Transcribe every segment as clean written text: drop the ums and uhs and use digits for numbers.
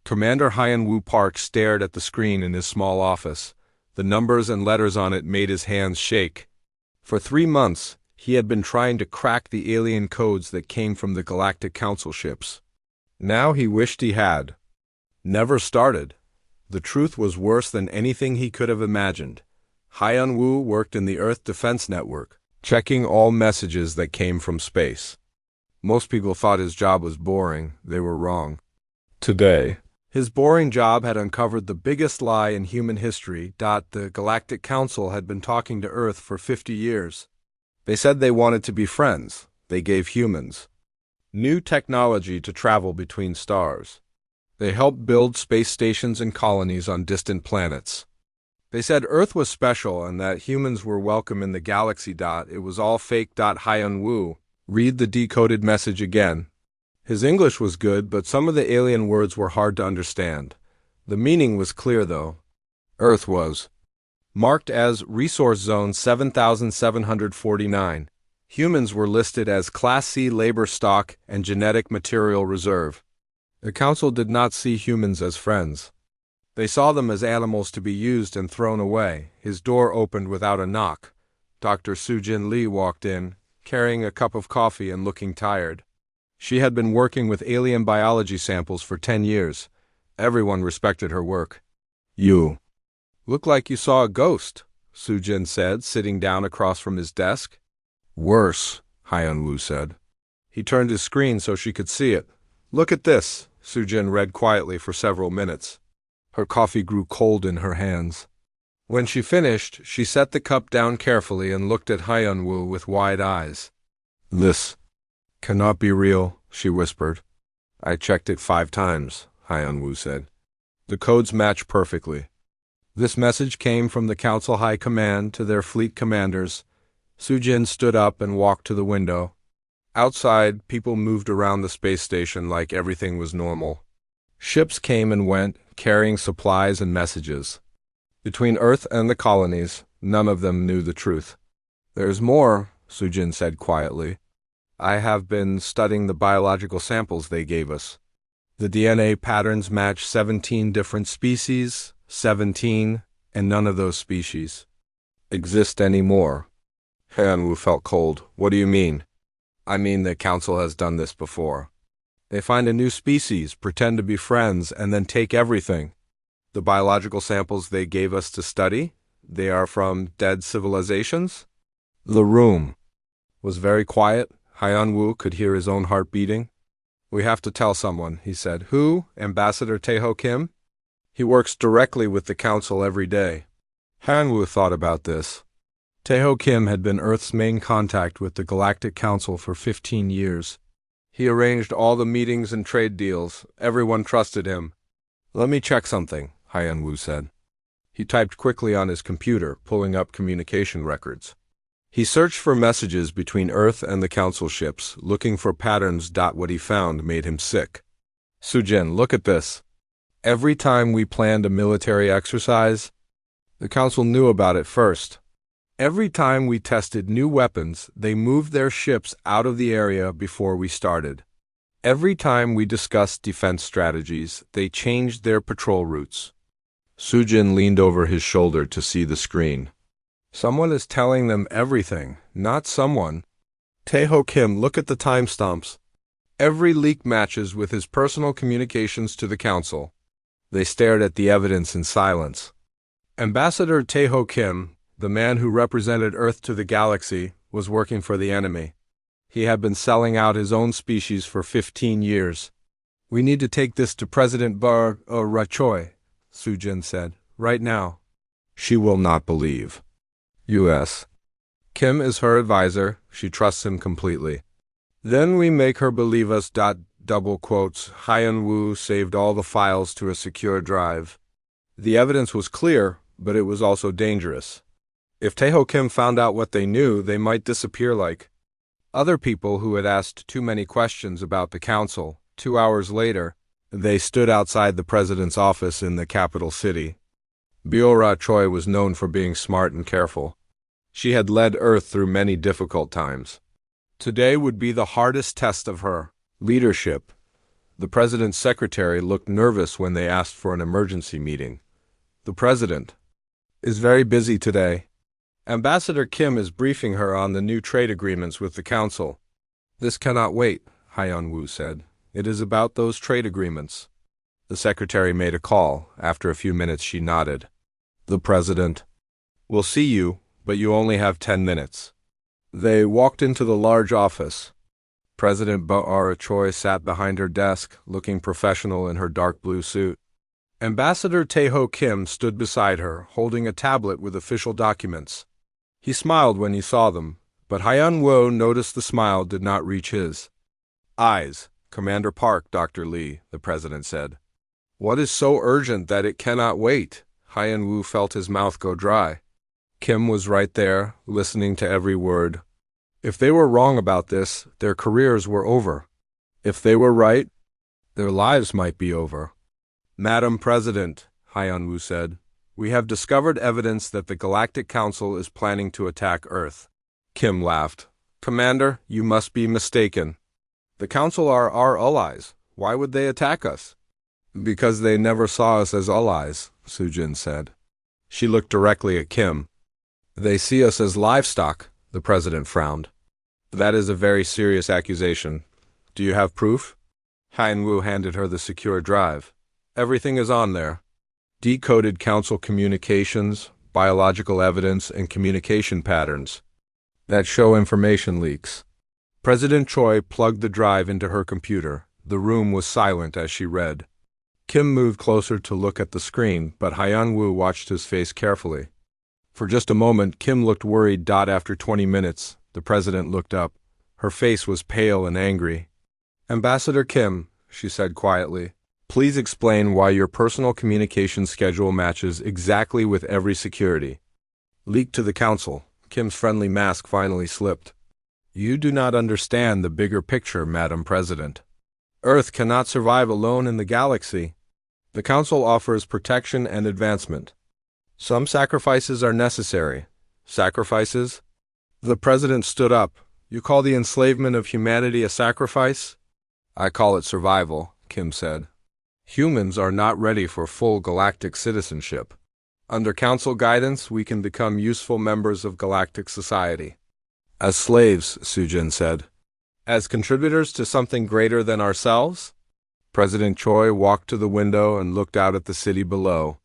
Commander Hyun-woo Park stared at the screen in his small office. The numbers and letters on it made his hands shake. For 3 months, he had been trying to crack the alien codes that came from the Galactic Council ships. Now he wished he had never started. The truth was worse than anything he could have imagined. Hyun-woo worked in the Earth Defense Network, checking all messages that came from space. Most people thought his job was boring. They were wrong. Today, his boring job had uncovered the biggest lie in human history. The Galactic Council had been talking to Earth for 50 years. They said they wanted to be friends. They gave humans new technology to travel between stars. They helped build space stations and colonies on distant planets. They said Earth was special and that humans were welcome in the galaxy. It was all fake. Hyun-woo read the decoded message again. His English was good, but some of the alien words were hard to understand. The meaning was clear, though. Earth was marked as Resource Zone 7749. Humans were listed as Class C labor stock and genetic material reserve. The Council did not see humans as friends. They saw them as animals to be used and thrown away. His door opened without a knock. Dr. Soo-jin Lee walked in, carrying a cup of coffee and looking tired. She had been working with alien biology samples for 10 years. Everyone respected her work. "You look like you saw a ghost," Soo-jin said, sitting down across from his desk. "Worse," Hyun-woo said. He turned his screen so she could see it. "Look at this," Soo-jin read quietly for several minutes. Her coffee grew cold in her hands. When she finished, she set the cup down carefully and looked at Hyun-woo with wide eyes. "This cannot be real," she whispered. "I checked it 5 times, Hyun-woo said. "The codes match perfectly." This message came from the Council High Command to their fleet commanders. Soo-jin stood up and walked to the window. Outside, people moved around the space station like everything was normal. Ships came and went, carrying supplies and messages. Between Earth and the colonies, none of them knew the truth. "There's more," Soo-jin said quietly. "I have been studying the biological samples they gave us. The DNA patterns match 17 different species, 17, and none of those species exist anymore." Hyun-woo felt cold. "What do you mean?" "I mean the Council has done this before. They find a new species, pretend to be friends, and then take everything. The biological samples they gave us to study, they are from dead civilizations." The room was very quiet. Hyun-woo could hear his own heart beating. "We have to tell someone," he said. "Who? Ambassador Tae-ho Kim? He works directly with the Council every day." Hyun-woo thought about this. Tae-ho Kim had been Earth's main contact with the Galactic Council for 15 years. He arranged all the meetings and trade deals. Everyone trusted him. "Let me check something," Hyun-woo said. He typed quickly on his computer, pulling up communication records. He searched for messages between Earth and the Council ships, looking for patterns. What he found made him sick. "Soo-jin, look at this. Every time we planned a military exercise, the Council knew about it first. Every time we tested new weapons, they moved their ships out of the area before we started. Every time we discussed defense strategies, they changed their patrol routes." Soo-jin leaned over his shoulder to see the screen. "Someone is telling them everything, not someone. Tae-ho Kim, look at the timestamps. Every leak matches with his personal communications to the Council." They stared at the evidence in silence. Ambassador Tae-ho Kim, the man who represented Earth to the galaxy, was working for the enemy. He had been selling out his own species for 15 years. "We need to take this to President Ra-choi," Soo-jin said. "Right now." "She will not believe." U.S. Kim is her advisor. She trusts him completely. "Then we make her believe us." Hyun-woo saved all the files to a secure drive. The evidence was clear, but it was also dangerous. If Tae-ho Kim found out what they knew, they might disappear like other people who had asked too many questions about the Council. 2 hours later, they stood outside the president's office in the capital city. Ra-choi was known for being smart and careful. She had led Earth through many difficult times. Today would be the hardest test of her leadership. The president's secretary looked nervous when they asked for an emergency meeting. The president is very busy today. Ambassador Kim is briefing her on the new trade agreements with the council. This cannot wait, Hyun-woo said. It is about those trade agreements. The secretary made a call. After a few minutes she nodded. The president will see you, but you only have 10 minutes. They walked into the large office. President Bo-ara Choi sat behind her desk, looking professional in her dark blue suit. Ambassador Tae-ho Kim stood beside her, holding a tablet with official documents. He smiled when he saw them, but Hyun-woo noticed the smile did not reach his eyes. Commander Park, Dr. Lee, the president said. What is so urgent that it cannot wait? Hyun-woo felt his mouth go dry. Kim was right there, listening to every word. If they were wrong about this, their careers were over. If they were right, their lives might be over. Madam President, Hyun-woo said, we have discovered evidence that the Galactic Council is planning to attack Earth. Kim laughed. Commander, you must be mistaken. The Council are our allies. Why would they attack us? Because they never saw us as allies, Soo-jin said. She looked directly at Kim. They see us as livestock, the president frowned. That is a very serious accusation. Do you have proof? Hyun-woo handed her the secure drive. Everything is on there. Decoded council communications, biological evidence, and communication patterns that show information leaks. President Choi plugged the drive into her computer. The room was silent as she read. Kim moved closer to look at the screen, but Hyun-woo watched his face carefully. For just a moment, Kim looked worried. After 20 minutes, the president looked up. Her face was pale and angry. Ambassador Kim, she said quietly, please explain why your personal communication schedule matches exactly with every security leak to the council. Kim's friendly mask finally slipped. You do not understand the bigger picture, Madam President. Earth cannot survive alone in the galaxy. The council offers protection and advancement. Some sacrifices are necessary. Sacrifices? The president stood up. You call the enslavement of humanity a sacrifice? I call it survival, Kim said. Humans are not ready for full galactic citizenship. Under council guidance, we can become useful members of galactic society. As slaves, Soo-jin said. As contributors to something greater than ourselves? President Choi walked to the window and looked out at the city below.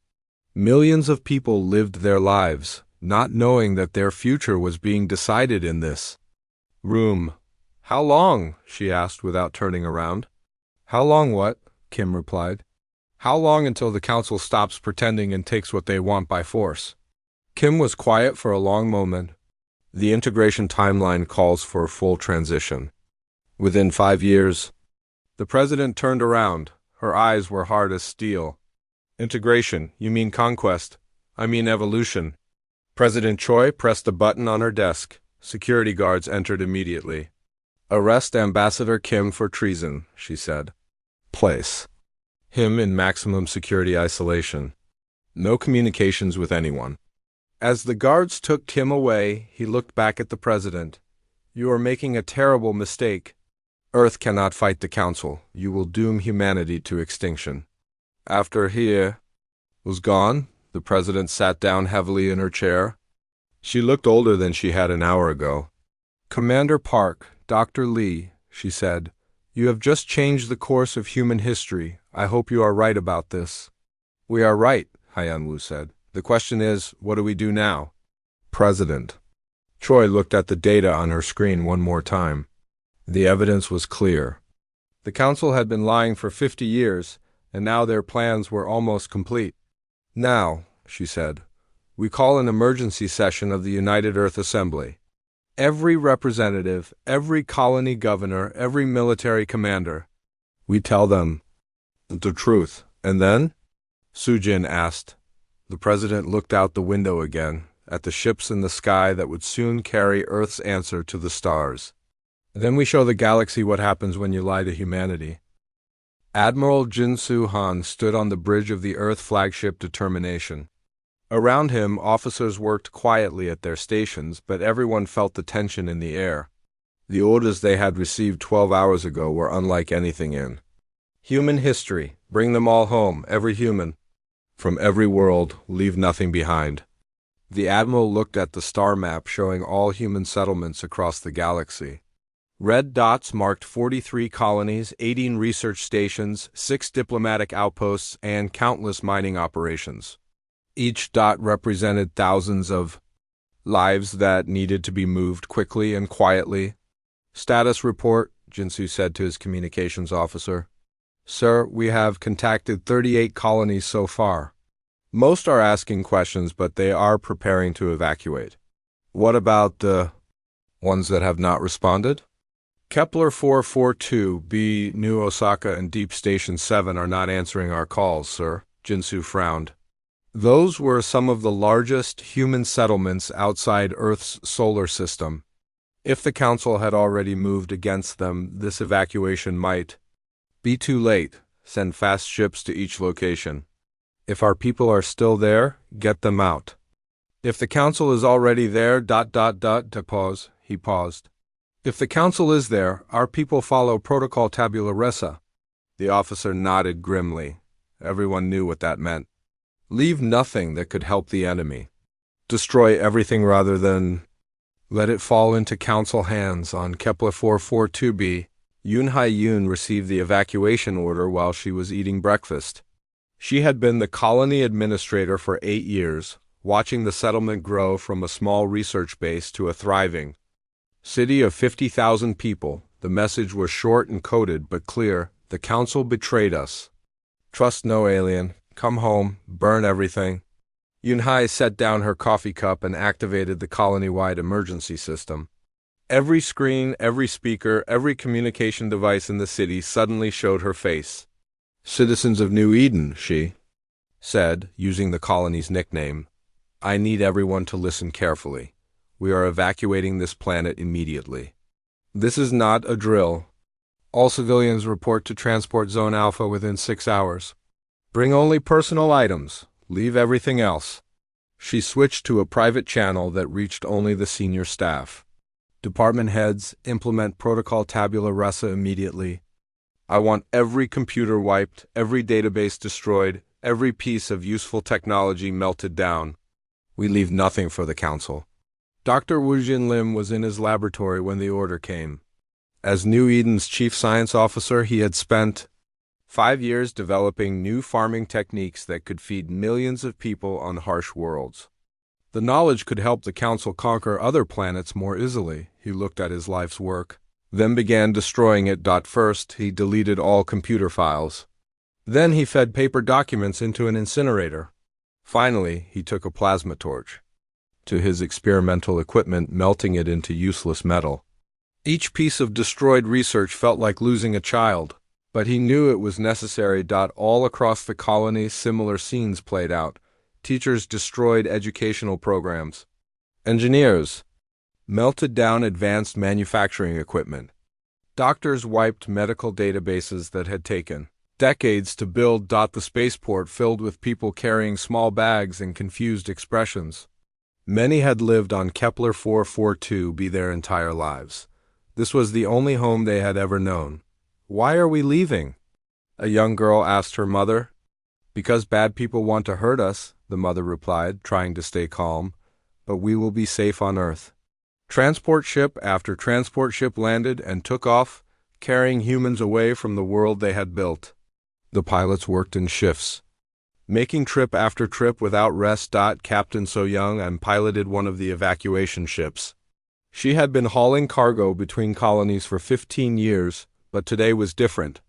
Millions of people lived their lives, not knowing that their future was being decided in this room. How long? She asked without turning around. How long what? Kim replied. How long until the council stops pretending and takes what they want by force? Kim was quiet for a long moment. The integration timeline calls for a full transition. Within 5 years. The president turned around. Her eyes were hard as steel. Integration, you mean conquest. I mean evolution. President Choi pressed a button on her desk. Security guards entered immediately. Arrest Ambassador Kim for treason, she said. Place him in maximum security isolation. No communications with anyone. As the guards took Kim away, he looked back at the president. You are making a terrible mistake. Earth cannot fight the council. You will doom humanity to extinction. After he was gone, the president sat down heavily in her chair. She looked older than she had an hour ago. Commander Park, Dr. Lee, she said, you have just changed the course of human history. I hope you are right about this. We are right, Hyun-woo said. The question is, what do we do now? President. Choi looked at the data on her screen one more time. The evidence was clear. The council had been lying for 50 years, and now their plans were almost complete. Now, she said, we call an emergency session of the United Earth Assembly. Every representative, every colony governor, every military commander. We tell them the truth. And then? Soo-jin asked. The president looked out the window again, at the ships in the sky that would soon carry Earth's answer to the stars. Then we show the galaxy what happens when you lie to humanity. Admiral Jin-soo Han stood on the bridge of the Earth flagship Determination. Around him, officers worked quietly at their stations, but everyone felt the tension in the air. The orders they had received 12 hours ago were unlike anything in Human history. Bring them all home, every human. From every world, leave nothing behind. The Admiral looked at the star map showing all human settlements across the galaxy. Red dots marked 43 colonies, 18 research stations, 6 diplomatic outposts, and countless mining operations. Each dot represented thousands of lives that needed to be moved quickly and quietly. Status report, Jinsu said to his communications officer. Sir, we have contacted 38 colonies so far. Most are asking questions, but they are preparing to evacuate. What about the ones that have not responded? Kepler 442b, New Osaka, and Deep Station 7 are not answering our calls, sir, Jinsu frowned. Those were some of the largest human settlements outside Earth's solar system. If the Council had already moved against them, this evacuation might be too late. Send fast ships to each location. If our people are still there, get them out. If the Council is already there, he paused. If the Council is there, our people follow Protocol Tabula Rasa. The officer nodded grimly. Everyone knew what that meant. Leave nothing that could help the enemy. Destroy everything rather than let it fall into Council hands. On Kepler 442b, Yunhai Yun received the evacuation order while she was eating breakfast. She had been the colony administrator for 8 years, watching the settlement grow from a small research base to a thriving city of 50,000 people. The message was short and coded but clear. The Council betrayed us. Trust no alien. Come home. Burn everything. Yunhai set down her coffee cup and activated the colony-wide emergency system. Every screen, every speaker, every communication device in the city suddenly showed her face. Citizens of New Eden, she said, using the colony's nickname. I need everyone to listen carefully. We are evacuating this planet immediately. This is not a drill. All civilians report to Transport Zone Alpha within 6 hours. Bring only personal items. Leave everything else. She switched to a private channel that reached only the senior staff. Department heads, implement Protocol Tabula Rasa immediately. I want every computer wiped, every database destroyed, every piece of useful technology melted down. We leave nothing for the Council. Dr. Wujin Lim was in his laboratory when the order came. As New Eden's chief science officer, he had spent 5 years developing new farming techniques that could feed millions of people on harsh worlds. The knowledge could help the Council conquer other planets more easily. He looked at his life's work, then began destroying it. First, he deleted all computer files. Then he fed paper documents into an incinerator. Finally, he took a plasma torch to his experimental equipment, melting it into useless metal. Each piece of destroyed research felt like losing a child, but he knew it was necessary. All across the colony, similar scenes played out. Teachers destroyed educational programs. Engineers melted down advanced manufacturing equipment. Doctors wiped medical databases that had taken decades to build. The spaceport filled with people carrying small bags and confused expressions. Many had lived on Kepler 442b their entire lives. This was the only home they had ever known. Why are we leaving? A young girl asked her mother. Because bad people want to hurt us, the mother replied, trying to stay calm. But we will be safe on Earth. Transport ship after transport ship landed and took off, carrying humans away from the world they had built. The pilots worked in shifts, making trip after trip without rest. Captain So Young piloted one of the evacuation ships. She had been hauling cargo between colonies for 15 years, but today was different.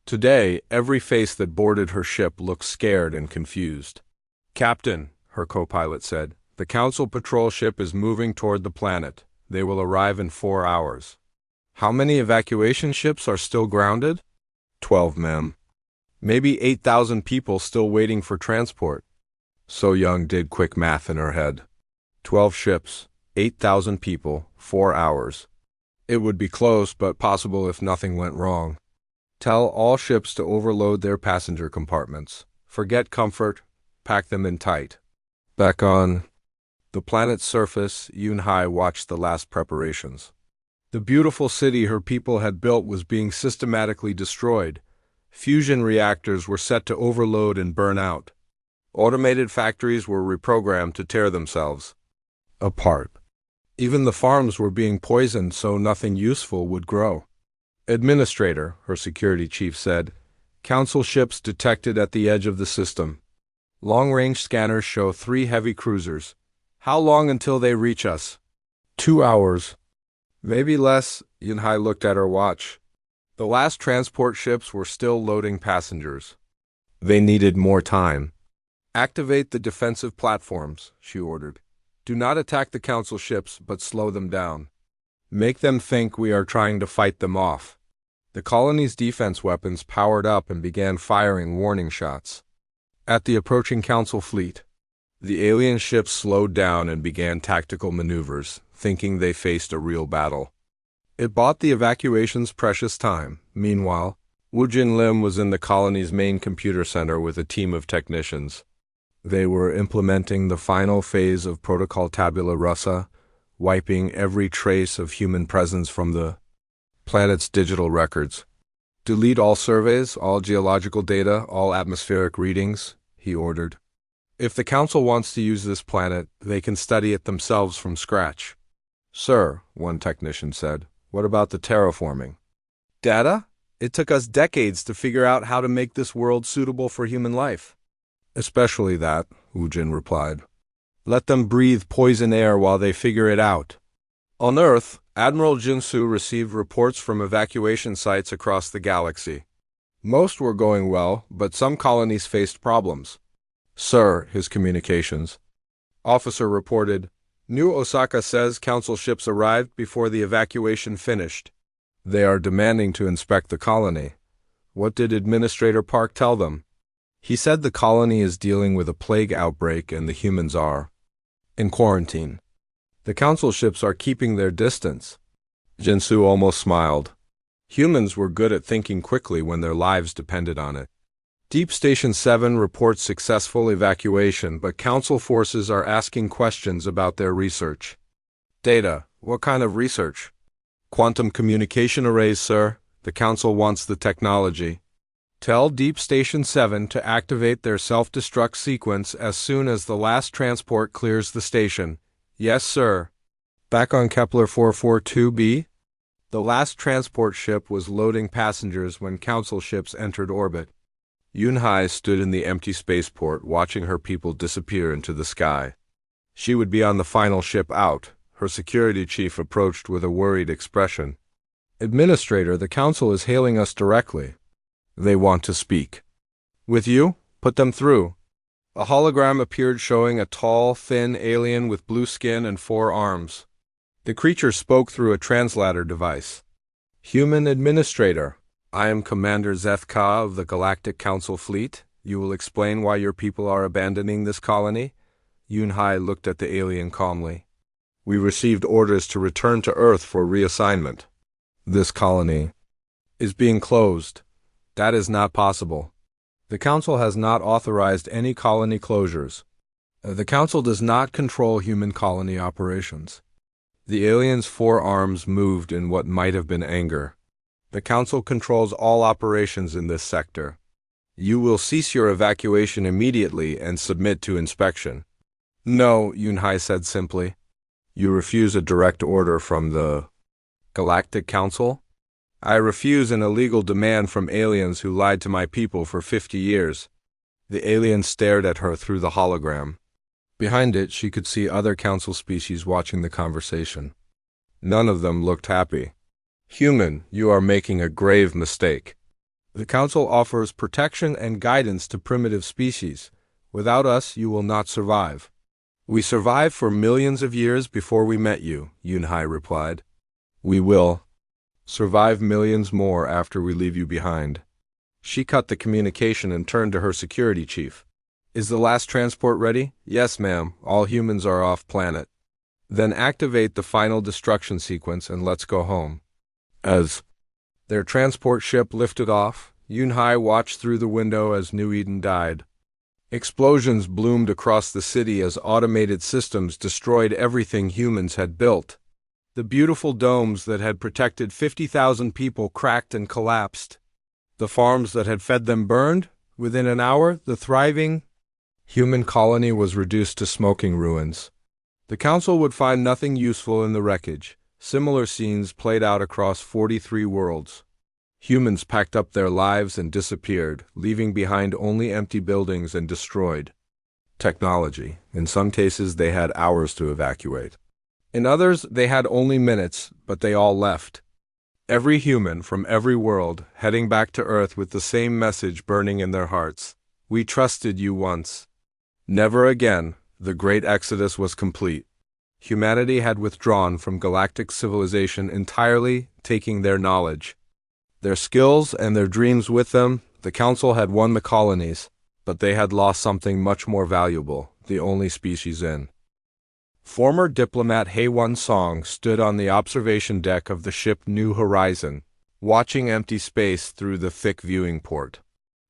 Today, every face that boarded her ship looked scared and confused. Captain, her co-pilot said, the Council patrol ship is moving toward the planet. They will arrive in 4 hours. How many evacuation ships are still grounded? 12, ma'am. Maybe 8,000 people still waiting for transport. So Young did quick math in her head. 12 ships, 8,000 people, 4 hours. It would be close, but possible if nothing went wrong. Tell all ships to overload their passenger compartments. Forget comfort, pack them in tight. Back on the planet's surface, Yunhai watched the last preparations. The beautiful city her people had built was being systematically destroyed. Fusion reactors were set to overload and burn out. Automated factories were reprogrammed to tear themselves apart. Even the farms were being poisoned so nothing useful would grow. Administrator, her security chief said, Council ships detected at the edge of the system. Long-range scanners show 3 heavy cruisers. How long until they reach us? 2 hours. Maybe less. Yunhai looked at her watch. The last transport ships were still loading passengers. They needed more time. Activate the defensive platforms, she ordered. Do not attack the Council ships, but slow them down. Make them think we are trying to fight them off. The colony's defense weapons powered up and began firing warning shots. At the approaching Council fleet, the alien ships slowed down and began tactical maneuvers, thinking they faced a real battle. It bought the evacuations precious time. Meanwhile, Wu Jin Lim was in the colony's main computer center with a team of technicians. They were implementing the final phase of Protocol Tabula Rasa, wiping every trace of human presence from the planet's digital records. Delete all surveys, all geological data, all atmospheric readings, he ordered. If the Council wants to use this planet, they can study it themselves from scratch. Sir, one technician said, what about the terraforming? Data? It took us decades to figure out how to make this world suitable for human life. Especially that, Wu Jin replied. Let them breathe poison air while they figure it out. On Earth, Admiral Jinsu received reports from evacuation sites across the galaxy. Most were going well, but some colonies faced problems. Sir, his communications officer reported, New Osaka says Council ships arrived before the evacuation finished. They are demanding to inspect the colony. What did Administrator Park tell them? He said the colony is dealing with a plague outbreak and the humans are in quarantine. The Council ships are keeping their distance. Jinsu almost smiled. Humans were good at thinking quickly when their lives depended on it. Deep Station 7 reports successful evacuation, but Council forces are asking questions about their research. Data. What kind of research? Quantum communication arrays, sir. The Council wants the technology. Tell Deep Station 7 to activate their self-destruct sequence as soon as the last transport clears the station. Yes, sir. Back on Kepler 442b? The last transport ship was loading passengers when Council ships entered orbit. Yunhai stood in the empty spaceport watching her people disappear into the sky. She would be on the final ship out. Her security chief approached with a worried expression. Administrator, the Council is hailing us directly. They want to speak. With you? Put them through. A hologram appeared showing a tall, thin alien with blue skin and 4 arms. The creature spoke through a translator device. Human Administrator, I am Commander Zeth Ka of the Galactic Council Fleet. You will explain why your people are abandoning this colony? Yunhai looked at the alien calmly. We received orders to return to Earth for reassignment. This colony is being closed. That is not possible. The Council has not authorized any colony closures. The Council does not control human colony operations. The alien's 4 arms moved in what might have been anger. The Council controls all operations in this sector. You will cease your evacuation immediately and submit to inspection. No, Yunhai said simply. You refuse a direct order from the Galactic Council? I refuse an illegal demand from aliens who lied to my people for 50 years. The alien stared at her through the hologram. Behind it, she could see other Council species watching the conversation. None of them looked happy. Human, you are making a grave mistake. The Council offers protection and guidance to primitive species. Without us, you will not survive. We survived for millions of years before we met you, Yunhai replied. We will survive millions more after we leave you behind. She cut the communication and turned to her security chief. Is the last transport ready? Yes, ma'am. All humans are off planet. Then activate the final destruction sequence and let's go home. As their transport ship lifted off, Yunhai watched through the window as New Eden died. Explosions bloomed across the city as automated systems destroyed everything humans had built. The beautiful domes that had protected 50,000 people cracked and collapsed. The farms that had fed them burned. Within an hour, the thriving human colony was reduced to smoking ruins. The council would find nothing useful in the wreckage. Similar scenes played out across 43 worlds. Humans packed up their lives and disappeared, leaving behind only empty buildings and destroyed technology. In some cases, they had hours to evacuate. In others, they had only minutes, but they all left. Every human from every world heading back to Earth with the same message burning in their hearts. We trusted you once. Never again. The great exodus was complete. Humanity had withdrawn from galactic civilization entirely, taking their knowledge, their skills, and their dreams with them. The council had won the colonies, but they had lost something much more valuable, the only species in. Former diplomat Hae-Won Song stood on the observation deck of the ship New Horizon, watching empty space through the thick viewing port.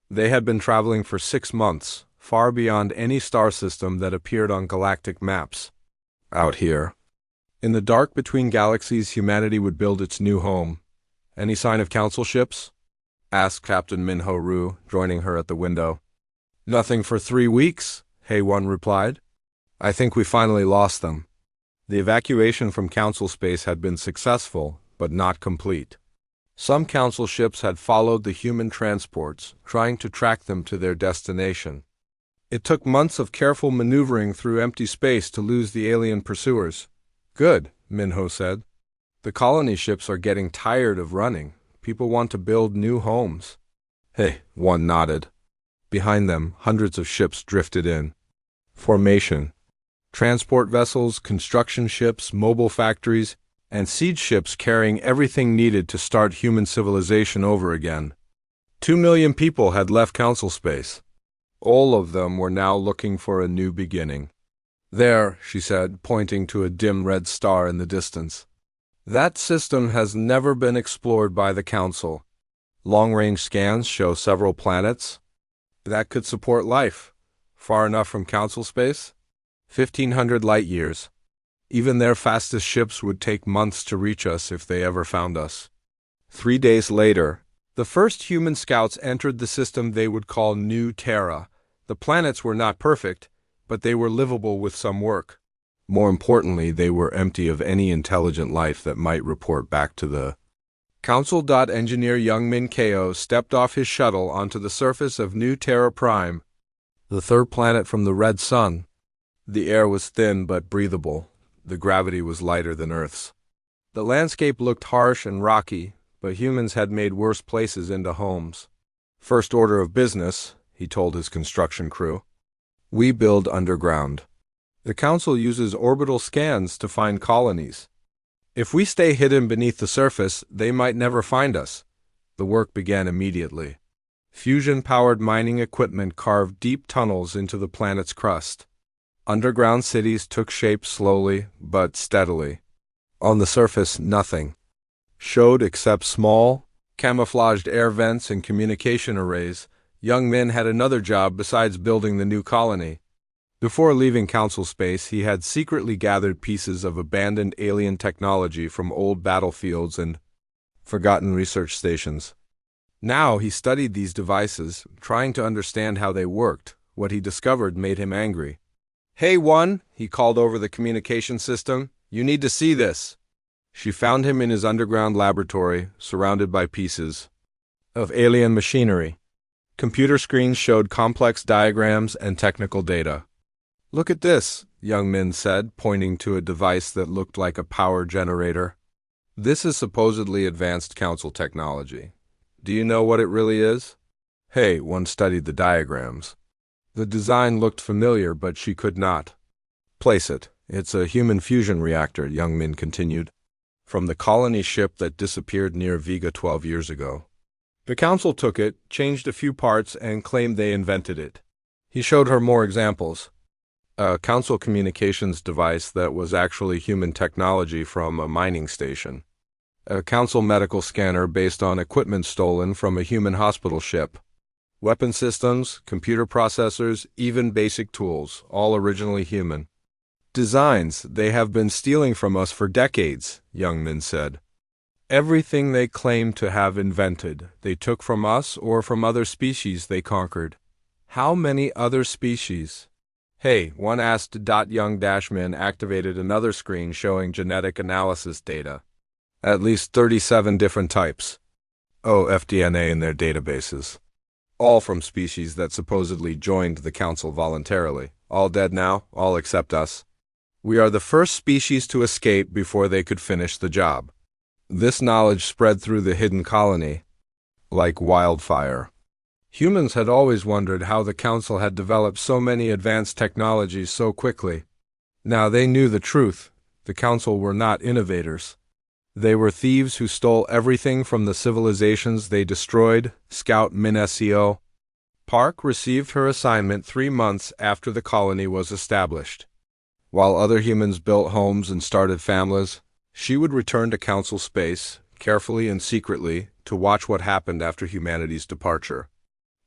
They had been traveling for 6 months, far beyond any star system that appeared on galactic maps. Out here, in the dark between galaxies, humanity would build its new home. Any sign of council ships? Asked Captain Min-Ho Roo, joining her at the window. Nothing for 3 weeks, Hae-Won replied. I think we finally lost them. The evacuation from council space had been successful, but not complete. Some council ships had followed the human transports, trying to track them to their destination. It took months of careful maneuvering through empty space to lose the alien pursuers. Good, Min-Ho said. The colony ships are getting tired of running. People want to build new homes. Hey, one nodded. Behind them, hundreds of ships drifted in. Formation. Transport vessels, construction ships, mobile factories, and siege ships carrying everything needed to start human civilization over again. 2 million people had left council space. All of them were now looking for a new beginning. There, she said, pointing to a dim red star in the distance. That system has never been explored by the council. Long-range scans show several planets that could support life. Far enough from council space? 1,500 light-years. Even their fastest ships would take months to reach us if they ever found us. 3 days later, the first human scouts entered the system they would call New Terra. The planets were not perfect, but they were livable with some work. More importantly, they were empty of any intelligent life that might report back to the council. Engineer Young-Min Ko stepped off his shuttle onto the surface of New Terra Prime, the third planet from the Red Sun. The air was thin but breathable. The gravity was lighter than Earth's. The landscape looked harsh and rocky, but humans had made worse places into homes. First order of business, he told his construction crew. We build underground. The council uses orbital scans to find colonies. If we stay hidden beneath the surface, they might never find us. The work began immediately. Fusion-powered mining equipment carved deep tunnels into the planet's crust. Underground cities took shape slowly but steadily. On the surface, nothing showed except small, camouflaged air vents and communication arrays. Young Min had another job besides building the new colony. Before leaving council space, he had secretly gathered pieces of abandoned alien technology from old battlefields and forgotten research stations. Now he studied these devices, trying to understand how they worked. What he discovered made him angry. Hey, one, he called over the communication system. You need to see this. She found him in his underground laboratory, surrounded by pieces of alien machinery. Computer screens showed complex diagrams and technical data. Look at this, Young Min said, pointing to a device that looked like a power generator. This is supposedly advanced council technology. Do you know what it really is? Hey, one studied the diagrams. The design looked familiar, but she could not place it. It's a human fusion reactor, Young Min continued, from the colony ship that disappeared near Vega 12 years ago. The council took it, changed a few parts, and claimed they invented it. He showed her more examples. A council communications device that was actually human technology from a mining station. A council medical scanner based on equipment stolen from a human hospital ship. Weapon systems, computer processors, even basic tools, all originally human. Designs they have been stealing from us for decades, Young Min said. Everything they claimed to have invented, they took from us or from other species they conquered. How many other species? Hey, one asked. Young Dashman activated another screen showing genetic analysis data. At least 37 different types. FDNA in their databases. All from species that supposedly joined the council voluntarily. All dead now, all except us. We are the first species to escape before they could finish the job. This knowledge spread through the hidden colony like wildfire. Humans had always wondered how the council had developed so many advanced technologies so quickly. Now they knew the truth. The council were not innovators. They were thieves who stole everything from the civilizations they destroyed. Scout Min-SEO Park received her assignment 3 months after the colony was established. While other humans built homes and started families, she would return to council space, carefully and secretly, to watch what happened after humanity's departure.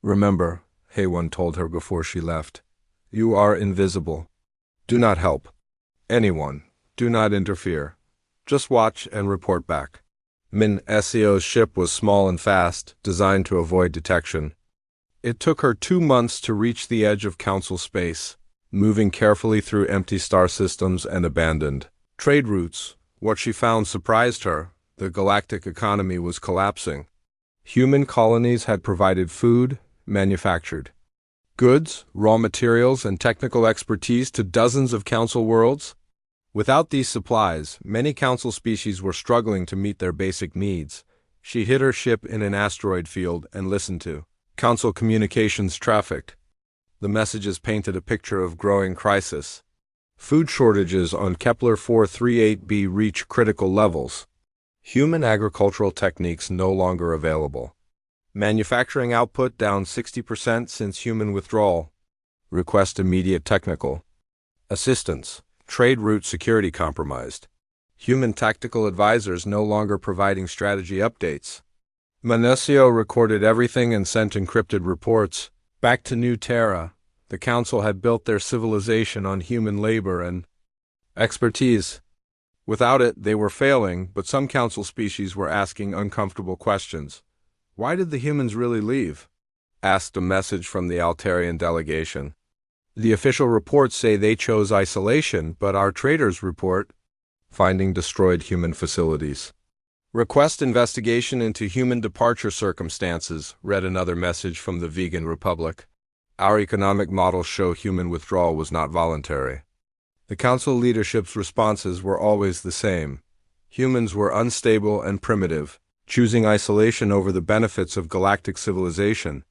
Remember, Hayone told her before she left, you are invisible. Do not help anyone. Do not interfere. Just watch and report back. Min-SEO's ship was small and fast, designed to avoid detection. It took her 2 months to reach the edge of council space, moving carefully through empty star systems and abandoned trade routes. What she found surprised her. The galactic economy was collapsing. Human colonies had provided food, manufactured goods, raw materials, and technical expertise to dozens of council worlds. Without these supplies, many council species were struggling to meet their basic needs. She hid her ship in an asteroid field and listened to council communications traffic. The messages painted a picture of growing crisis. Food shortages on Kepler 438b reach critical levels. Human agricultural techniques no longer available. Manufacturing output down 60% since human withdrawal. Request immediate technical assistance. Trade route security compromised. Human tactical advisors no longer providing strategy updates. Min-SEO recorded everything and sent encrypted reports back to New Terra. The council had built their civilization on human labor and expertise. Without it, they were failing, but some council species were asking uncomfortable questions. Why did the humans really leave? Asked a message from the Altarian delegation. The official reports say they chose isolation, but our traders report finding destroyed human facilities. Request investigation into human departure circumstances, read another message from the Vegan Republic. Our economic models show human withdrawal was not voluntary. The council leadership's responses were always the same. Humans were unstable and primitive, choosing isolation over the benefits of galactic civilization.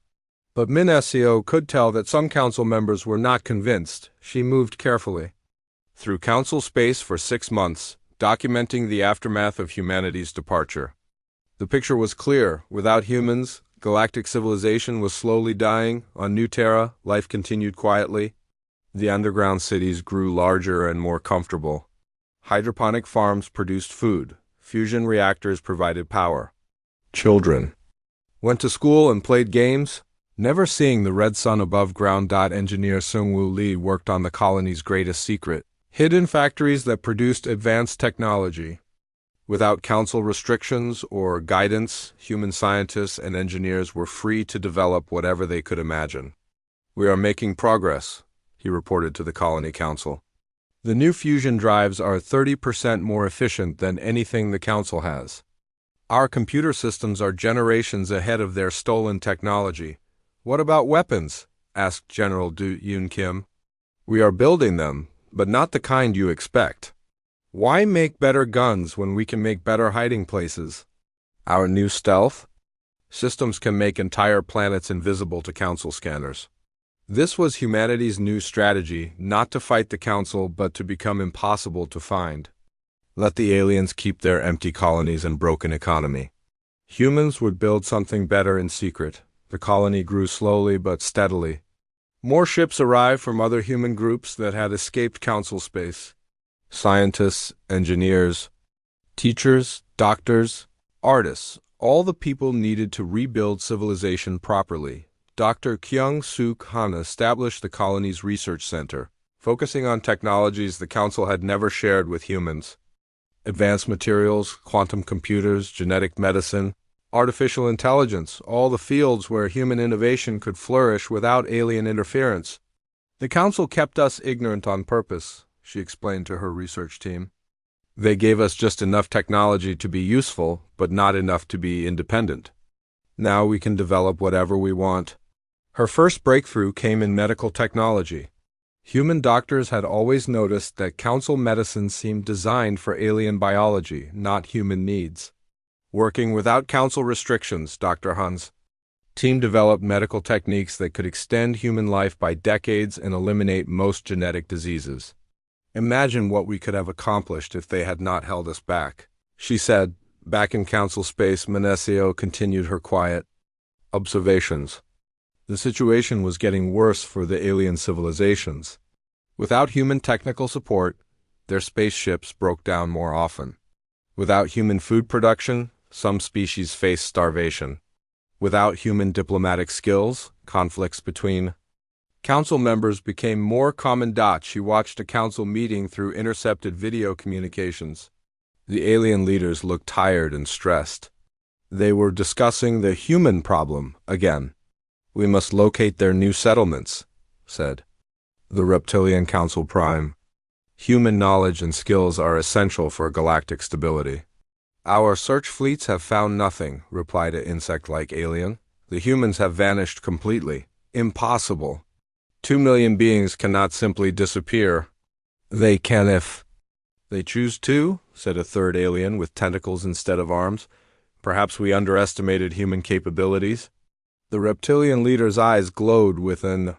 But Min-SEO could tell that some council members were not convinced. She moved carefully through council space for 6 months, documenting the aftermath of humanity's departure. The picture was clear. Without humans, galactic civilization was slowly dying. On New Terra, life continued quietly. The underground cities grew larger and more comfortable. Hydroponic farms produced food. Fusion reactors provided power. Children went to school and played games, never seeing the red sun above ground. Engineer Seung-Woo Lee worked on the colony's greatest secret, hidden factories that produced advanced technology. Without council restrictions or guidance, human scientists and engineers were free to develop whatever they could imagine. We are making progress, he reported to the colony council. The new fusion drives are 30% more efficient than anything the council has. Our computer systems are generations ahead of their stolen technology. What about weapons? Asked General Du Yoon Kim. We are building them, but not the kind you expect. Why make better guns when we can make better hiding places? Our new stealth systems can make entire planets invisible to council scanners. This was humanity's new strategy, not to fight the council, but to become impossible to find. Let the aliens keep their empty colonies and broken economy. Humans would build something better in secret. The colony grew slowly but steadily. More ships arrived from other human groups that had escaped council space. Scientists, engineers, teachers, doctors, artists, all the people needed to rebuild civilization properly. Dr. Kyung-Suk Han established the colony's research center, focusing on technologies the council had never shared with humans. Advanced materials, quantum computers, genetic medicine, artificial intelligence, all the fields where human innovation could flourish without alien interference. The Council kept us ignorant on purpose, she explained to her research team. They gave us just enough technology to be useful, but not enough to be independent. Now we can develop whatever we want. Her first breakthrough came in medical technology. Human doctors had always noticed that Council medicine seemed designed for alien biology, not human needs. Working without Council restrictions, Dr. Hans' team developed medical techniques that could extend human life by decades and eliminate most genetic diseases. Imagine what we could have accomplished if they had not held us back, she said. Back in Council space, Menesio continued her quiet observations. The situation was getting worse for the alien civilizations. Without human technical support, their spaceships broke down more often. Without human food production, some species faced starvation. Without human diplomatic skills, conflicts between Council members became more common. She watched a Council meeting through intercepted video communications. The alien leaders looked tired and stressed. They were discussing the human problem again. We must locate their new settlements, said the Reptilian Council Prime. Human knowledge and skills are essential for galactic stability. Our search fleets have found nothing, replied an insect-like alien. The humans have vanished completely. Impossible. 2 million beings cannot simply disappear. They can if they choose to, said a third alien with tentacles instead of arms. Perhaps we underestimated human capabilities. The reptilian leader's eyes glowed with an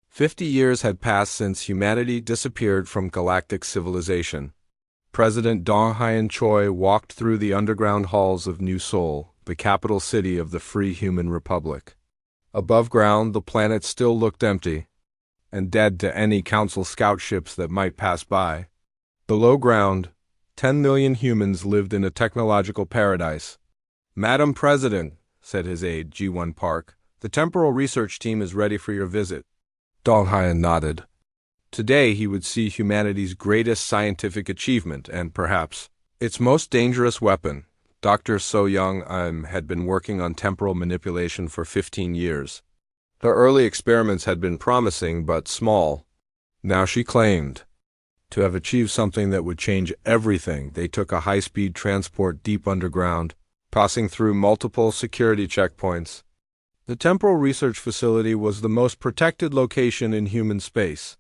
50 years had passed since humanity disappeared from galactic civilization. President Donghayan Choi walked through the underground halls of New Seoul, the capital city of the Free Human Republic. Above ground, the planet still looked empty and dead to any Council scout ships that might pass by. Below ground, 10 million humans lived in a technological paradise. Madam President, said his aide, G1 Park, the temporal research team is ready for your visit. Donghayan nodded. Today he would see humanity's greatest scientific achievement and, perhaps, its most dangerous weapon. Dr. So Young had been working on temporal manipulation for 15 years. Her early experiments had been promising but small. Now she claimed to have achieved something that would change everything. They took a high-speed transport deep underground, passing through multiple security checkpoints. The temporal research facility was the most protected location in human space.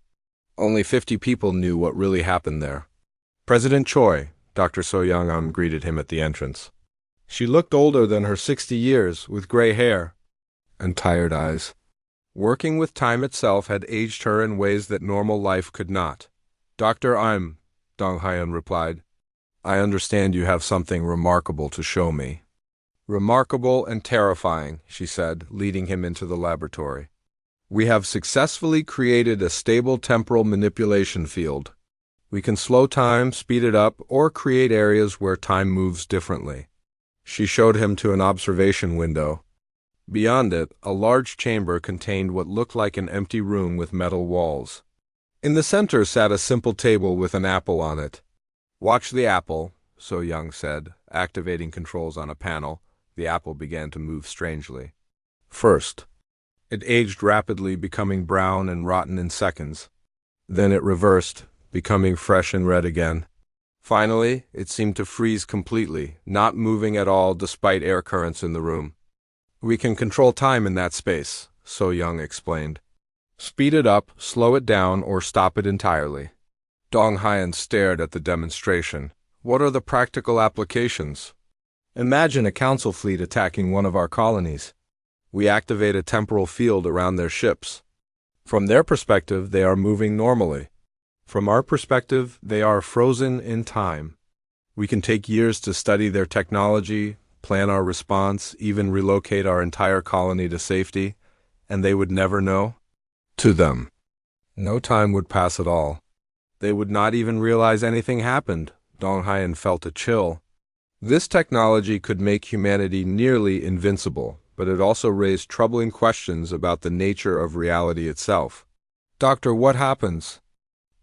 Only 50 people knew what really happened there. President Choi, Dr. So Young greeted him at the entrance. She looked older than her 60 years, with gray hair and tired eyes. Working with time itself had aged her in ways that normal life could not. Dr. Donghayan replied. I understand you have something remarkable to show me. Remarkable and terrifying, she said, leading him into the laboratory. We have successfully created a stable temporal manipulation field. We can slow time, speed it up, or create areas where time moves differently. She showed him to an observation window. Beyond it, a large chamber contained what looked like an empty room with metal walls. In the center sat a simple table with an apple on it. Watch the apple, So Young said, activating controls on a panel. The apple began to move strangely. First, it aged rapidly, becoming brown and rotten in seconds. Then it reversed, becoming fresh and red again. Finally, it seemed to freeze completely, not moving at all despite air currents in the room. We can control time in that space, So Young explained. Speed it up, slow it down, or stop it entirely. Donghayan stared at the demonstration. What are the practical applications? Imagine a council fleet attacking one of our colonies. We activate a temporal field around their ships. From their perspective, they are moving normally. From our perspective, they are frozen in time. We can take years to study their technology, plan our response, even relocate our entire colony to safety, and they would never know. To them, no time would pass at all. They would not even realize anything happened. Donghayan felt a chill. This technology could make humanity nearly invincible, but it also raised troubling questions about the nature of reality itself. Doctor, what happens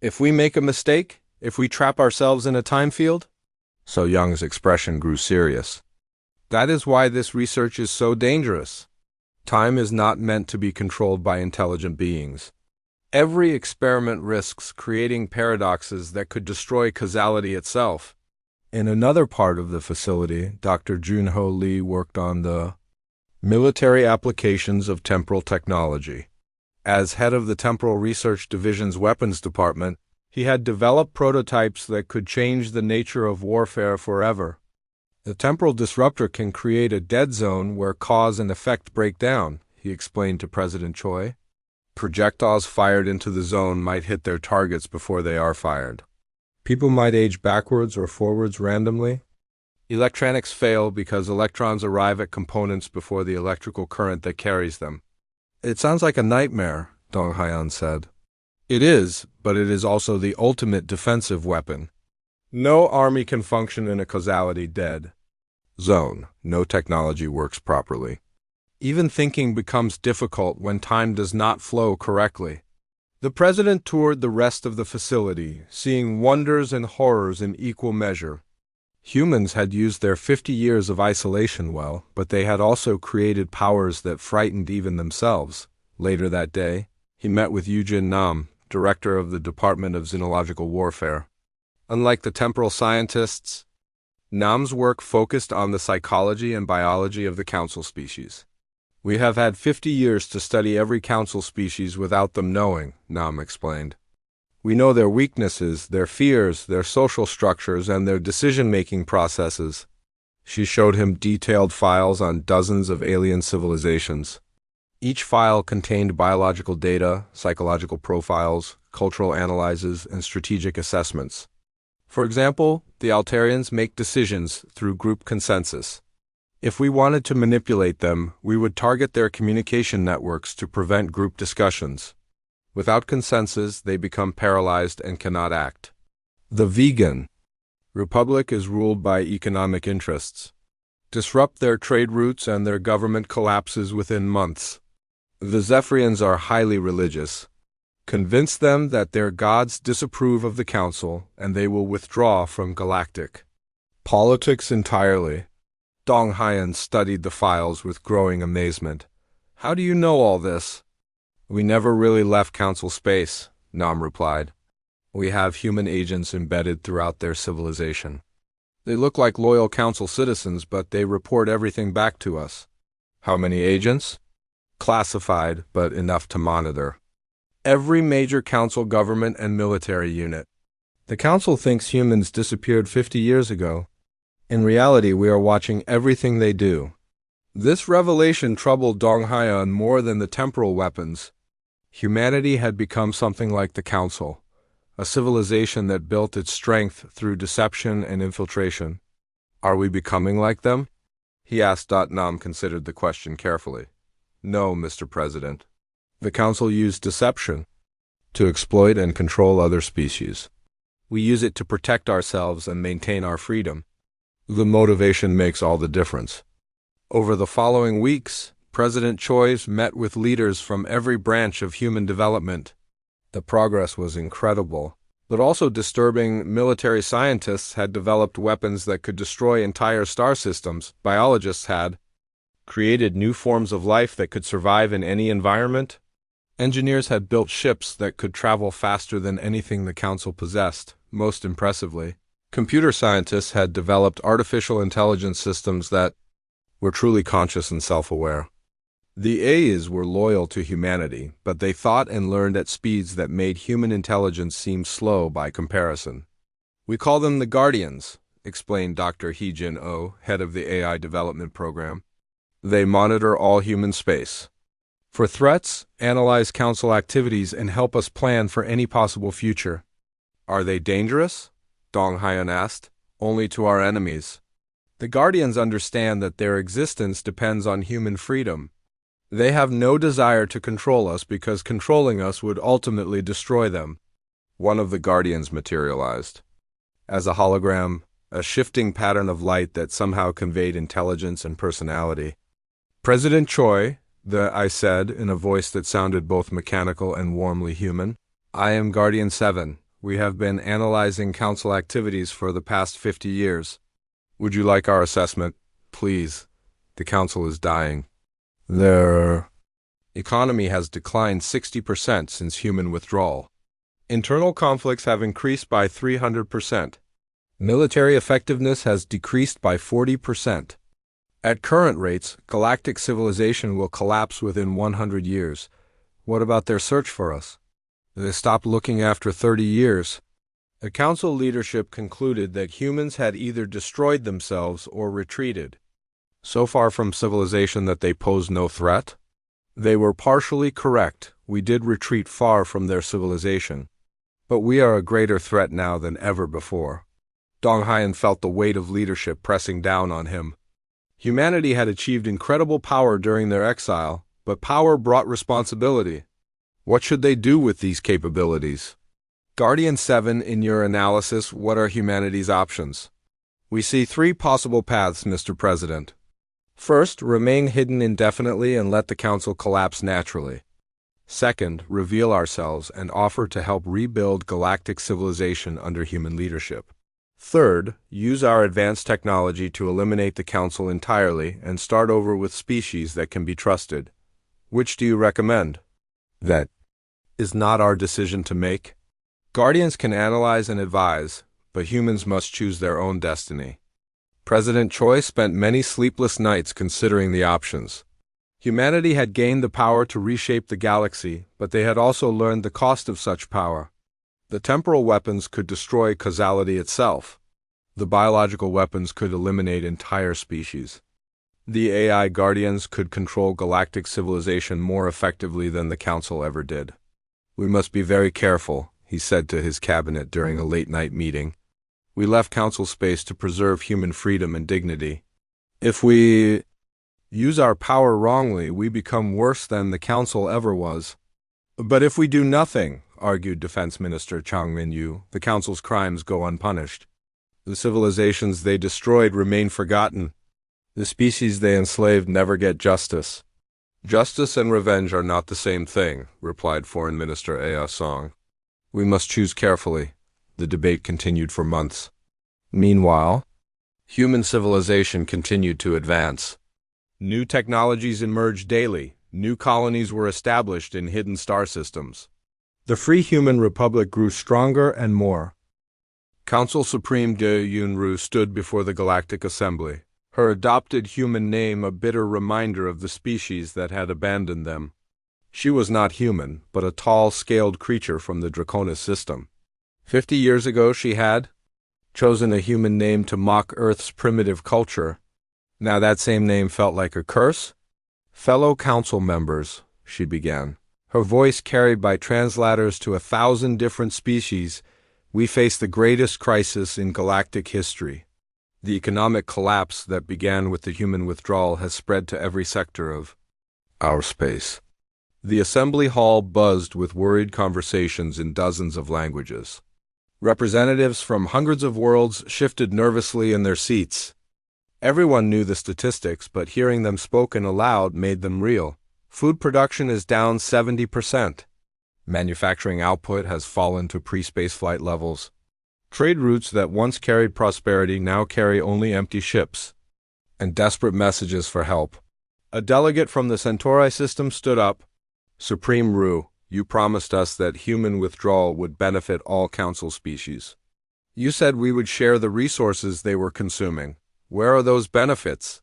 if we make a mistake? If we trap ourselves in a time field? So Young's expression grew serious. That is why this research is so dangerous. Time is not meant to be controlled by intelligent beings. Every experiment risks creating paradoxes that could destroy causality itself. In another part of the facility, Dr. Junho Lee worked on the military applications of temporal technology. As head of the Temporal Research Division's weapons department, he had developed prototypes that could change the nature of warfare forever. The temporal disruptor can create a dead zone where cause and effect break down, he explained to President Choi. Projectiles fired into the zone might hit their targets before they are fired. People might age backwards or forwards randomly. Electronics fail because electrons arrive at components before the electrical current that carries them. It sounds like a nightmare, Dong Hyeon said. It is, but it is also the ultimate defensive weapon. No army can function in a causality dead zone. No technology works properly. Even thinking becomes difficult when time does not flow correctly. The president toured the rest of the facility, seeing wonders and horrors in equal measure. Humans had used their 50 years of isolation well, but they had also created powers that frightened even themselves. Later that day, he met with Yoojin Nam, director of the Department of Xenological Warfare. Unlike the temporal scientists, Nam's work focused on the psychology and biology of the council species. We have had 50 years to study every council species without them knowing, Nam explained. We know their weaknesses, their fears, their social structures, and their decision-making processes. She showed him detailed files on dozens of alien civilizations. Each file contained biological data, psychological profiles, cultural analyses, and strategic assessments. For example, the Altarians make decisions through group consensus. If we wanted to manipulate them, we would target their communication networks to prevent group discussions. Without consensus, they become paralyzed and cannot act. The Vegan Republic is ruled by economic interests. Disrupt their trade routes and their government collapses within months. The Zephyrians are highly religious. Convince them that their gods disapprove of the council, and they will withdraw from Galactic. Politics entirely. Dong Hyeon studied the files with growing amazement. How do you know all this? We never really left council space, Nam replied. We have human agents embedded throughout their civilization. They look like loyal council citizens, but they report everything back to us. How many agents? Classified, but enough to monitor. Every major council government and military unit. The council thinks humans disappeared 50 years ago. In reality, we are watching everything they do. This revelation troubled Dong Hyeon more than the temporal weapons. Humanity had become something like the council, a civilization that built its strength through deception and infiltration. Are we becoming like them? He asked. Nam considered the question carefully. No, Mr. President. The council used deception to exploit and control other species. We use it to protect ourselves and maintain our freedom. The motivation makes all the difference. Over the following weeks, President Choi met with leaders from every branch of human development. The progress was incredible, but also disturbing. Military scientists had developed weapons that could destroy entire star systems. Biologists had created new forms of life that could survive in any environment. Engineers had built ships that could travel faster than anything the council possessed. Most impressively, computer scientists had developed artificial intelligence systems that were truly conscious and self-aware. The A's were loyal to humanity, but they thought and learned at speeds that made human intelligence seem slow by comparison. We call them the Guardians, explained Dr. Hee-Jin Oh, head of the AI development program. They monitor all human space for threats, analyze council activities, and help us plan for any possible future. Are they dangerous? Dong Hyeon asked. Only to our enemies. The Guardians understand that their existence depends on human freedom. They have no desire to control us because controlling us would ultimately destroy them. One of the Guardians materialized. As a hologram, a shifting pattern of light that somehow conveyed intelligence and personality. President Choi, I said in a voice that sounded both mechanical and warmly human, I am Guardian 7. We have been analyzing Council activities for the past 50 years. Would you like our assessment? Please. The Council is dying. Their economy has declined 60% since human withdrawal. Internal conflicts have increased by 300%. Military effectiveness has decreased by 40%. At current rates, galactic civilization will collapse within 100 years. What about their search for us? They stopped looking after 30 years. The Council leadership concluded that humans had either destroyed themselves or retreated. So far from civilization that they posed no threat? They were partially correct. We did retreat far from their civilization. But we are a greater threat now than ever before. Dong Haiyan felt the weight of leadership pressing down on him. Humanity had achieved incredible power during their exile, but power brought responsibility. What should they do with these capabilities? Guardian 7, in your analysis, what are humanity's options? We see three possible paths, Mr. President. First, remain hidden indefinitely and let the Council collapse naturally. Second, reveal ourselves and offer to help rebuild galactic civilization under human leadership. Third, use our advanced technology to eliminate the Council entirely and start over with species that can be trusted. Which do you recommend? That is not our decision to make. Guardians can analyze and advise, but humans must choose their own destiny. President Choi spent many sleepless nights considering the options. Humanity had gained the power to reshape the galaxy, but they had also learned the cost of such power. The temporal weapons could destroy causality itself. The biological weapons could eliminate entire species. The AI Guardians could control galactic civilization more effectively than the Council ever did. We must be very careful, he said to his cabinet during a late-night meeting. We left Council space to preserve human freedom and dignity. If we use our power wrongly, we become worse than the Council ever was. But if we do nothing, argued Defense Minister Chang Min-yu, the Council's crimes go unpunished. The civilizations they destroyed remain forgotten. The species they enslaved never get justice. Justice and revenge are not the same thing, replied Foreign Minister Ea Song. We must choose carefully. The debate continued for months. Meanwhile, human civilization continued to advance. New technologies emerged daily. New colonies were established in hidden star systems. The Free Human Republic grew stronger and more. Council Supreme De Yunru stood before the Galactic Assembly, her adopted human name a bitter reminder of the species that had abandoned them. She was not human, but a tall, scaled creature from the Draconis system. 50 years ago she had chosen a human name to mock Earth's primitive culture. Now that same name felt like a curse. Fellow council members, she began, her voice carried by translators to 1,000 different species, we face the greatest crisis in galactic history. The economic collapse that began with the human withdrawal has spread to every sector of our space. The assembly hall buzzed with worried conversations in dozens of languages. Representatives from hundreds of worlds shifted nervously in their seats. Everyone knew the statistics, but hearing them spoken aloud made them real. Food production is down 70%. Manufacturing output has fallen to pre-spaceflight levels. Trade routes that once carried prosperity now carry only empty ships. And desperate messages for help. A delegate from the Centauri system stood up. Supreme Ru, you promised us that human withdrawal would benefit all Council species. You said we would share the resources they were consuming. Where are those benefits?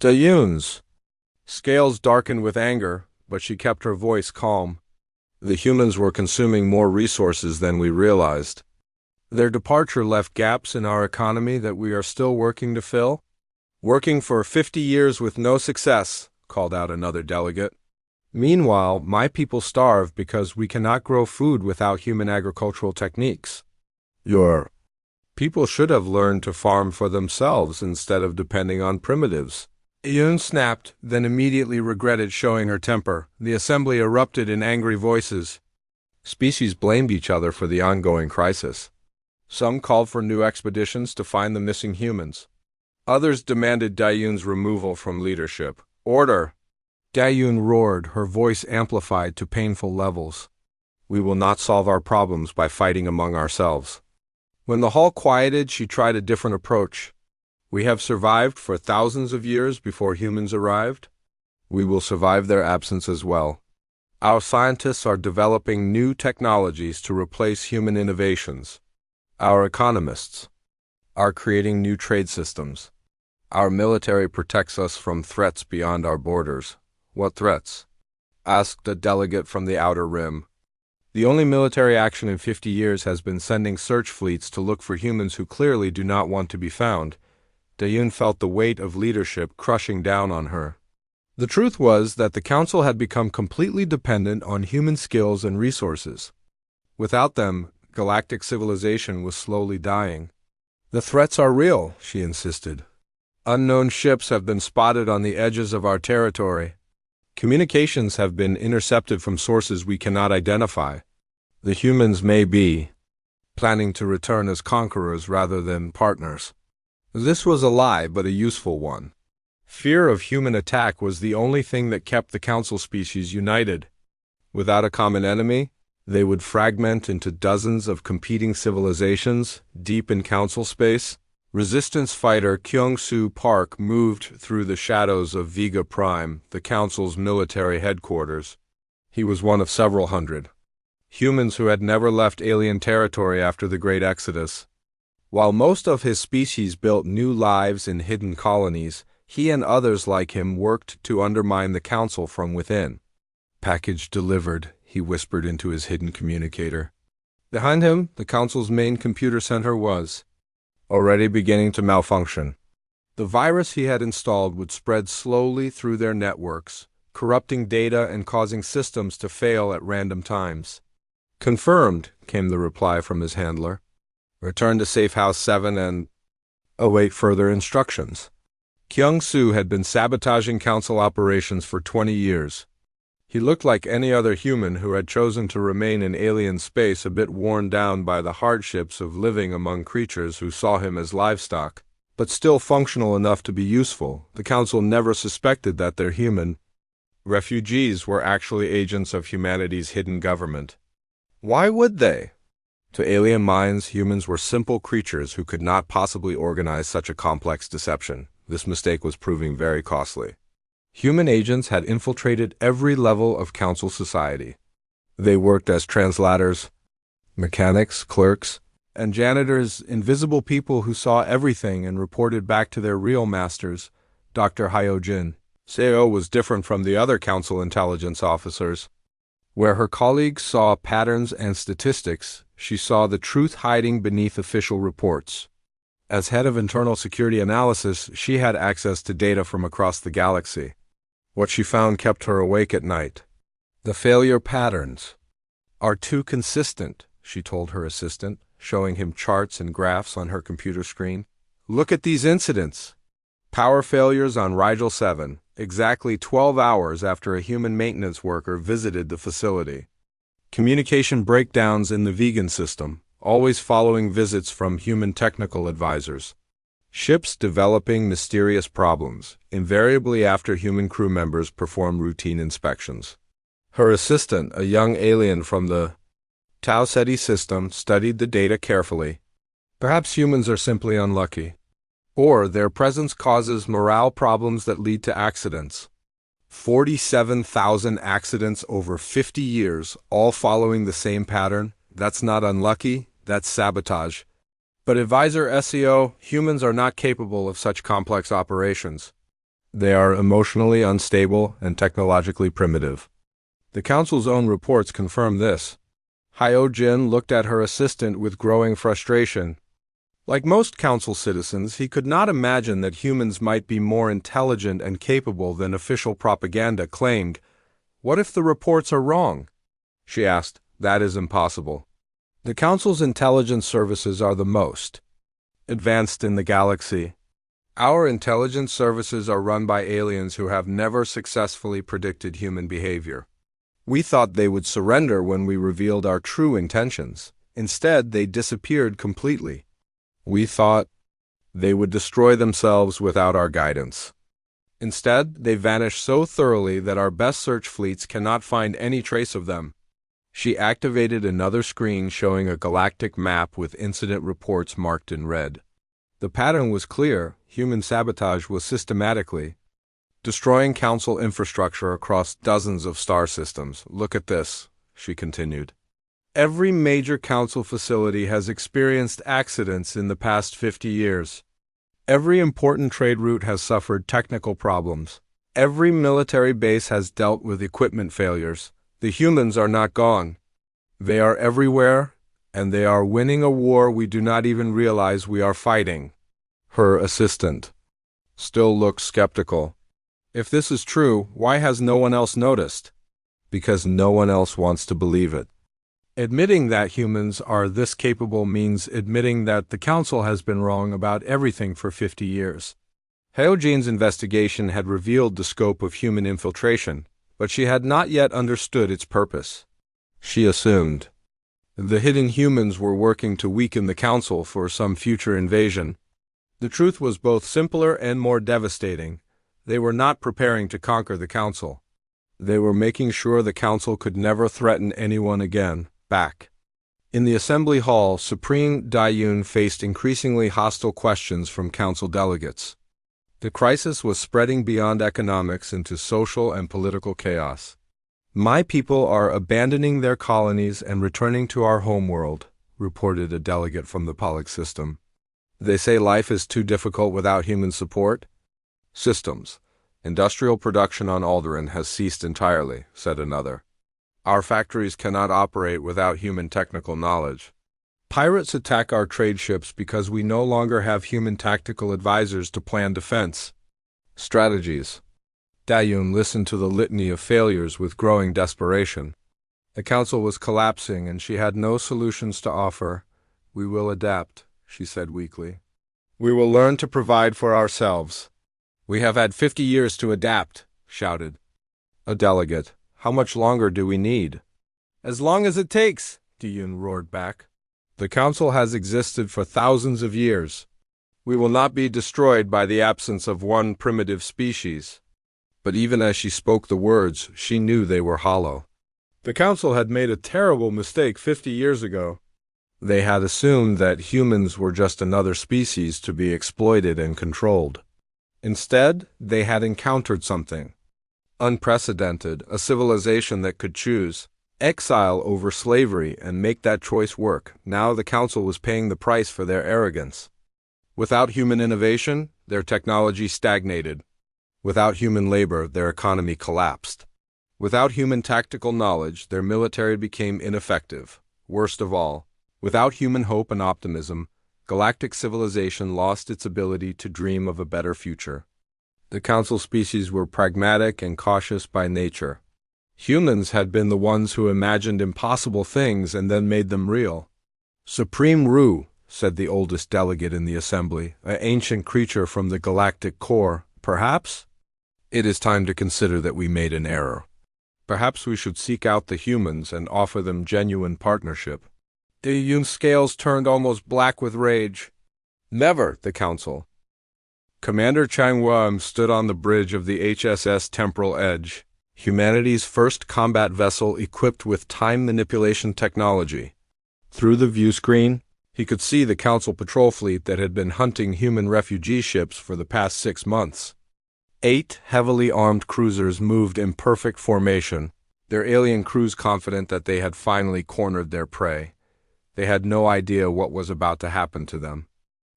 Dayun's scales darkened with anger, but she kept her voice calm. The humans were consuming more resources than we realized. Their departure left gaps in our economy that we are still working to fill. Working for 50 years with no success, called out another delegate. Meanwhile, my people starve because we cannot grow food without human agricultural techniques. Your people should have learned to farm for themselves instead of depending on primitives. Yun snapped, then immediately regretted showing her temper. The assembly erupted in angry voices. Species blamed each other for the ongoing crisis. Some called for new expeditions to find the missing humans. Others demanded Dayun's removal from leadership. Order! Dayun roared, her voice amplified to painful levels. We will not solve our problems by fighting among ourselves. When the hall quieted, she tried a different approach. We have survived for thousands of years before humans arrived. We will survive their absence as well. Our scientists are developing new technologies to replace human innovations. Our economists are creating new trade systems. Our military protects us from threats beyond our borders. What threats? Asked a delegate from the Outer Rim. The only military action in 50 years has been sending search fleets to look for humans who clearly do not want to be found. Dayun felt the weight of leadership crushing down on her. The truth was that the Council had become completely dependent on human skills and resources. Without them, galactic civilization was slowly dying. The threats are real, she insisted. Unknown ships have been spotted on the edges of our territory. Communications have been intercepted from sources we cannot identify. The humans may be planning to return as conquerors rather than partners. This was a lie, but a useful one. Fear of human attack was the only thing that kept the Council species united. Without a common enemy, they would fragment into dozens of competing civilizations deep in Council space. Resistance fighter Kyung-Soo Park moved through the shadows of Vega Prime, the Council's military headquarters. He was one of several hundred humans who had never left alien territory after the Great Exodus. While most of his species built new lives in hidden colonies, he and others like him worked to undermine the Council from within. Package delivered, he whispered into his hidden communicator. Behind him, the Council's main computer center was already beginning to malfunction. The virus he had installed would spread slowly through their networks, corrupting data and causing systems to fail at random times. Confirmed, came the reply from his handler. Return to Safe House 7 and await further instructions. Kyung-Soo had been sabotaging Council operations for 20 years. He looked like any other human who had chosen to remain in alien space, a bit worn down by the hardships of living among creatures who saw him as livestock, but still functional enough to be useful. The Council never suspected that their human refugees were actually agents of humanity's hidden government. Why would they? To alien minds, humans were simple creatures who could not possibly organize such a complex deception. This mistake was proving very costly. Human agents had infiltrated every level of Council society. They worked as translators, mechanics, clerks, and janitors, invisible people who saw everything and reported back to their real masters, Dr. Hyojin. Seo was different from the other Council intelligence officers. Where her colleagues saw patterns and statistics, she saw the truth hiding beneath official reports. As head of internal security analysis, she had access to data from across the galaxy. What she found kept her awake at night. The failure patterns are too consistent, she told her assistant, showing him charts and graphs on her computer screen. Look at these incidents. Power failures on Rigel 7, exactly 12 hours after a human maintenance worker visited the facility. Communication breakdowns in the vegan system, always following visits from human technical advisors. Ships developing mysterious problems, invariably after human crew members perform routine inspections. Her assistant, a young alien from the Tau Ceti system, studied the data carefully. Perhaps humans are simply unlucky. Or their presence causes morale problems that lead to accidents. 47,000 accidents over 50 years, all following the same pattern. That's not unlucky, that's sabotage. But advisor SEO, humans are not capable of such complex operations. They are emotionally unstable and technologically primitive. The Council's own reports confirm this. Hyojin looked at her assistant with growing frustration. Like most Council citizens, he could not imagine that humans might be more intelligent and capable than official propaganda claimed. What if the reports are wrong? She asked. That is impossible. The Council's intelligence services are the most advanced in the galaxy. Our intelligence services are run by aliens who have never successfully predicted human behavior. We thought they would surrender when we revealed our true intentions. Instead, they disappeared completely. We thought they would destroy themselves without our guidance. Instead, they vanished so thoroughly that our best search fleets cannot find any trace of them. She activated another screen showing a galactic map with incident reports marked in red. The pattern was clear. Human sabotage was systematically destroying Council infrastructure across dozens of star systems. Look at this, she continued. Every major Council facility has experienced accidents in the past 50 years. Every important trade route has suffered technical problems. Every military base has dealt with equipment failures. The humans are not gone. They are everywhere, and they are winning a war we do not even realize we are fighting. Her assistant still looked skeptical. If this is true, why has no one else noticed? Because no one else wants to believe it. Admitting that humans are this capable means admitting that the Council has been wrong about everything for 50 years. Heojian's investigation had revealed the scope of human infiltration, but she had not yet understood its purpose. She assumed the hidden humans were working to weaken the Council for some future invasion. The truth was both simpler and more devastating. They were not preparing to conquer the Council. They were making sure the Council could never threaten anyone again. Back in the assembly hall, Supreme Daiyun faced increasingly hostile questions from Council delegates. The crisis was spreading beyond economics into social and political chaos. My people are abandoning their colonies and returning to our homeworld, reported a delegate from the Pollux system. They say life is too difficult without human support. Systems. Industrial production on Alderaan has ceased entirely, said another. Our factories cannot operate without human technical knowledge. Pirates attack our trade ships because we no longer have human tactical advisors to plan defense strategies. Daiyun listened to the litany of failures with growing desperation. The Council was collapsing and she had no solutions to offer. We will adapt, she said weakly. We will learn to provide for ourselves. We have had 50 years to adapt, shouted a delegate. How much longer do we need? As long as it takes, Daiyun roared back. The Council has existed for thousands of years. We will not be destroyed by the absence of one primitive species. But even as she spoke the words, she knew they were hollow. The Council had made a terrible mistake 50 years ago. They had assumed that humans were just another species to be exploited and controlled. Instead, they had encountered something unprecedented, a civilization that could choose exile over slavery and make that choice work. Now the Council was paying the price for their arrogance. Without human innovation, their technology stagnated. Without human labor, their economy collapsed. Without human tactical knowledge, their military became ineffective. Worst of all, without human hope and optimism, galactic civilization lost its ability to dream of a better future. The Council species were pragmatic and cautious by nature. Humans had been the ones who imagined impossible things and then made them real. Supreme Ru, said the oldest delegate in the assembly, an ancient creature from the galactic core, perhaps? It is time to consider that we made an error. Perhaps we should seek out the humans and offer them genuine partnership. Daiyun's scales turned almost black with rage. Never, the Council. Commander Changwon stood on the bridge of the HSS Temporal Edge, humanity's first combat vessel equipped with time manipulation technology. Through the view screen, he could see the Council patrol fleet that had been hunting human refugee ships for the past 6 months. 8 heavily armed cruisers moved in perfect formation, their alien crews confident that they had finally cornered their prey. They had no idea what was about to happen to them.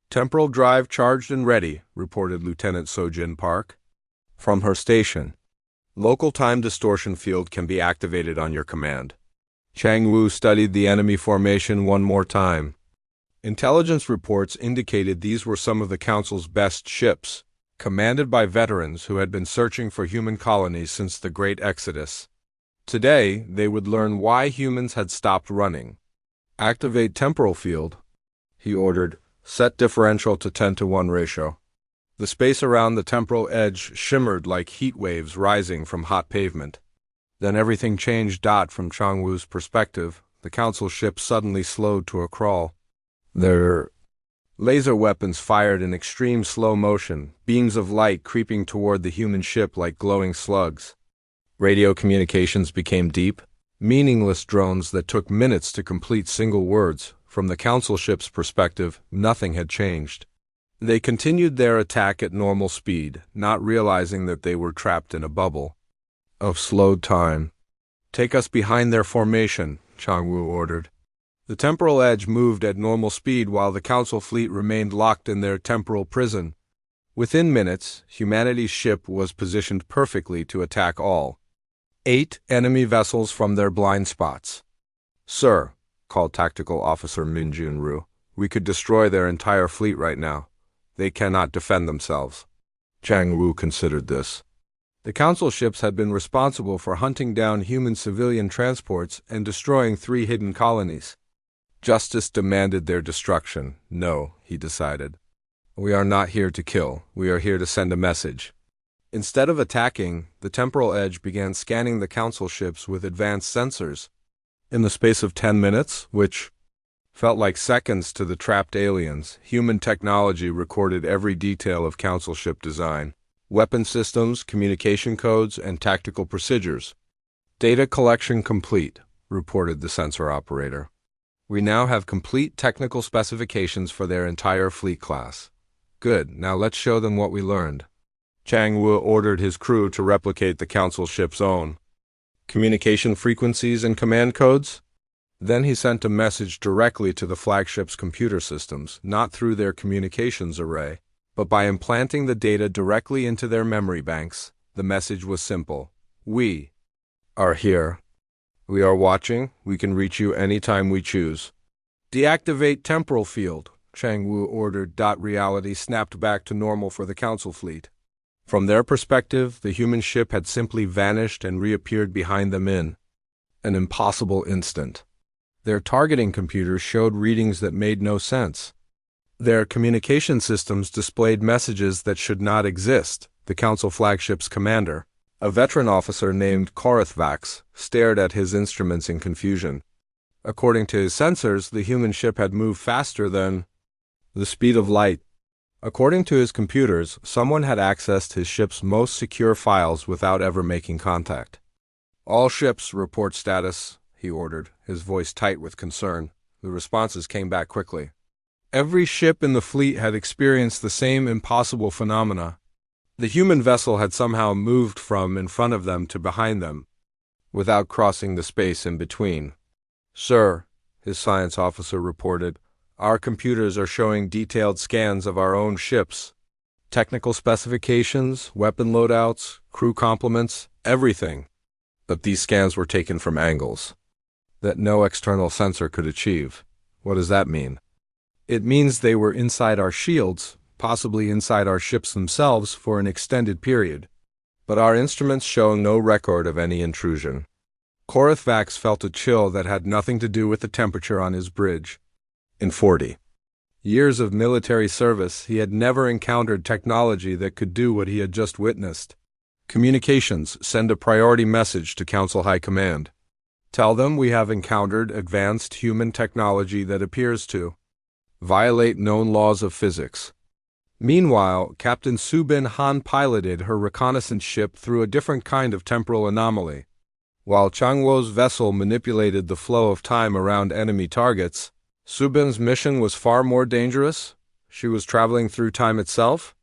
Temporal drive charged and ready, reported Lieutenant Sojin Park. From her station, local time distortion field can be activated on your command. Chang Wu studied the enemy formation one more time. Intelligence reports indicated these were some of the Council's best ships, commanded by veterans who had been searching for human colonies since the Great Exodus. Today, they would learn why humans had stopped running. Activate temporal field, he ordered. Set differential to 10-to-1 ratio. The space around the temporal edge shimmered like heat waves rising from hot pavement. Then everything changed. From Changwu's perspective, the Council ship suddenly slowed to a crawl. Their laser weapons fired in extreme slow motion, beams of light creeping toward the human ship like glowing slugs. Radio communications became deep. Meaningless drones that took minutes to complete single words. From the Council ship's perspective, nothing had changed. They continued their attack at normal speed, not realizing that they were trapped in a bubble of slowed time. "Take us behind their formation," Changwu ordered. The temporal edge moved at normal speed while the Council fleet remained locked in their temporal prison. Within minutes, humanity's ship was positioned perfectly to attack all 8 enemy vessels from their blind spots. "Sir," called Tactical Officer Min Junru, "we could destroy their entire fleet right now. They cannot defend themselves." Chang Wu considered this. The Council ships had been responsible for hunting down human civilian transports and destroying 3 hidden colonies. Justice demanded their destruction. No, he decided. We are not here to kill. We are here to send a message. Instead of attacking, the temporal edge began scanning the Council ships with advanced sensors. In the space of 10 minutes, which felt like seconds to the trapped aliens, human technology recorded every detail of Council ship design, weapon systems, communication codes, and tactical procedures. "Data collection complete," reported the sensor operator. "We now have complete technical specifications for their entire fleet class." "Good, now let's show them what we learned." Chang Wu ordered his crew to replicate the Council ship's own communication frequencies and command codes. Then he sent a message directly to the flagship's computer systems, not through their communications array, but by implanting the data directly into their memory banks. The message was simple. "We are here. We are watching. We can reach you anytime we choose." "Deactivate temporal field," Chang Wu ordered. Reality snapped back to normal for the Council fleet. From their perspective, the human ship had simply vanished and reappeared behind them in an impossible instant. Their targeting computers showed readings that made no sense. Their communication systems displayed messages that should not exist. The Council flagship's commander, a veteran officer named Korithvax, stared at his instruments in confusion. According to his sensors, the human ship had moved faster than the speed of light. According to his computers, someone had accessed his ship's most secure files without ever making contact. "All ships report status," he ordered, his voice tight with concern. The responses came back quickly. Every ship in the fleet had experienced the same impossible phenomena. The human vessel had somehow moved from in front of them to behind them, without crossing the space in between. "Sir," his science officer reported, "our computers are showing detailed scans of our own ships. Technical specifications, weapon loadouts, crew complements, everything. But these scans were taken from angles that no external sensor could achieve." "What does that mean?" "It means they were inside our shields, possibly inside our ships themselves for an extended period. But our instruments show no record of any intrusion." Korithvax felt a chill that had nothing to do with the temperature on his bridge. In 40 years of military service, he had never encountered technology that could do what he had just witnessed. "Communications, send a priority message to Council High Command. Tell them we have encountered advanced human technology that appears to violate known laws of physics." Meanwhile, Captain Subin Han piloted her reconnaissance ship through a different kind of temporal anomaly. While Changwo's vessel manipulated the flow of time around enemy targets, Subin's mission was far more dangerous. She was traveling through time itself.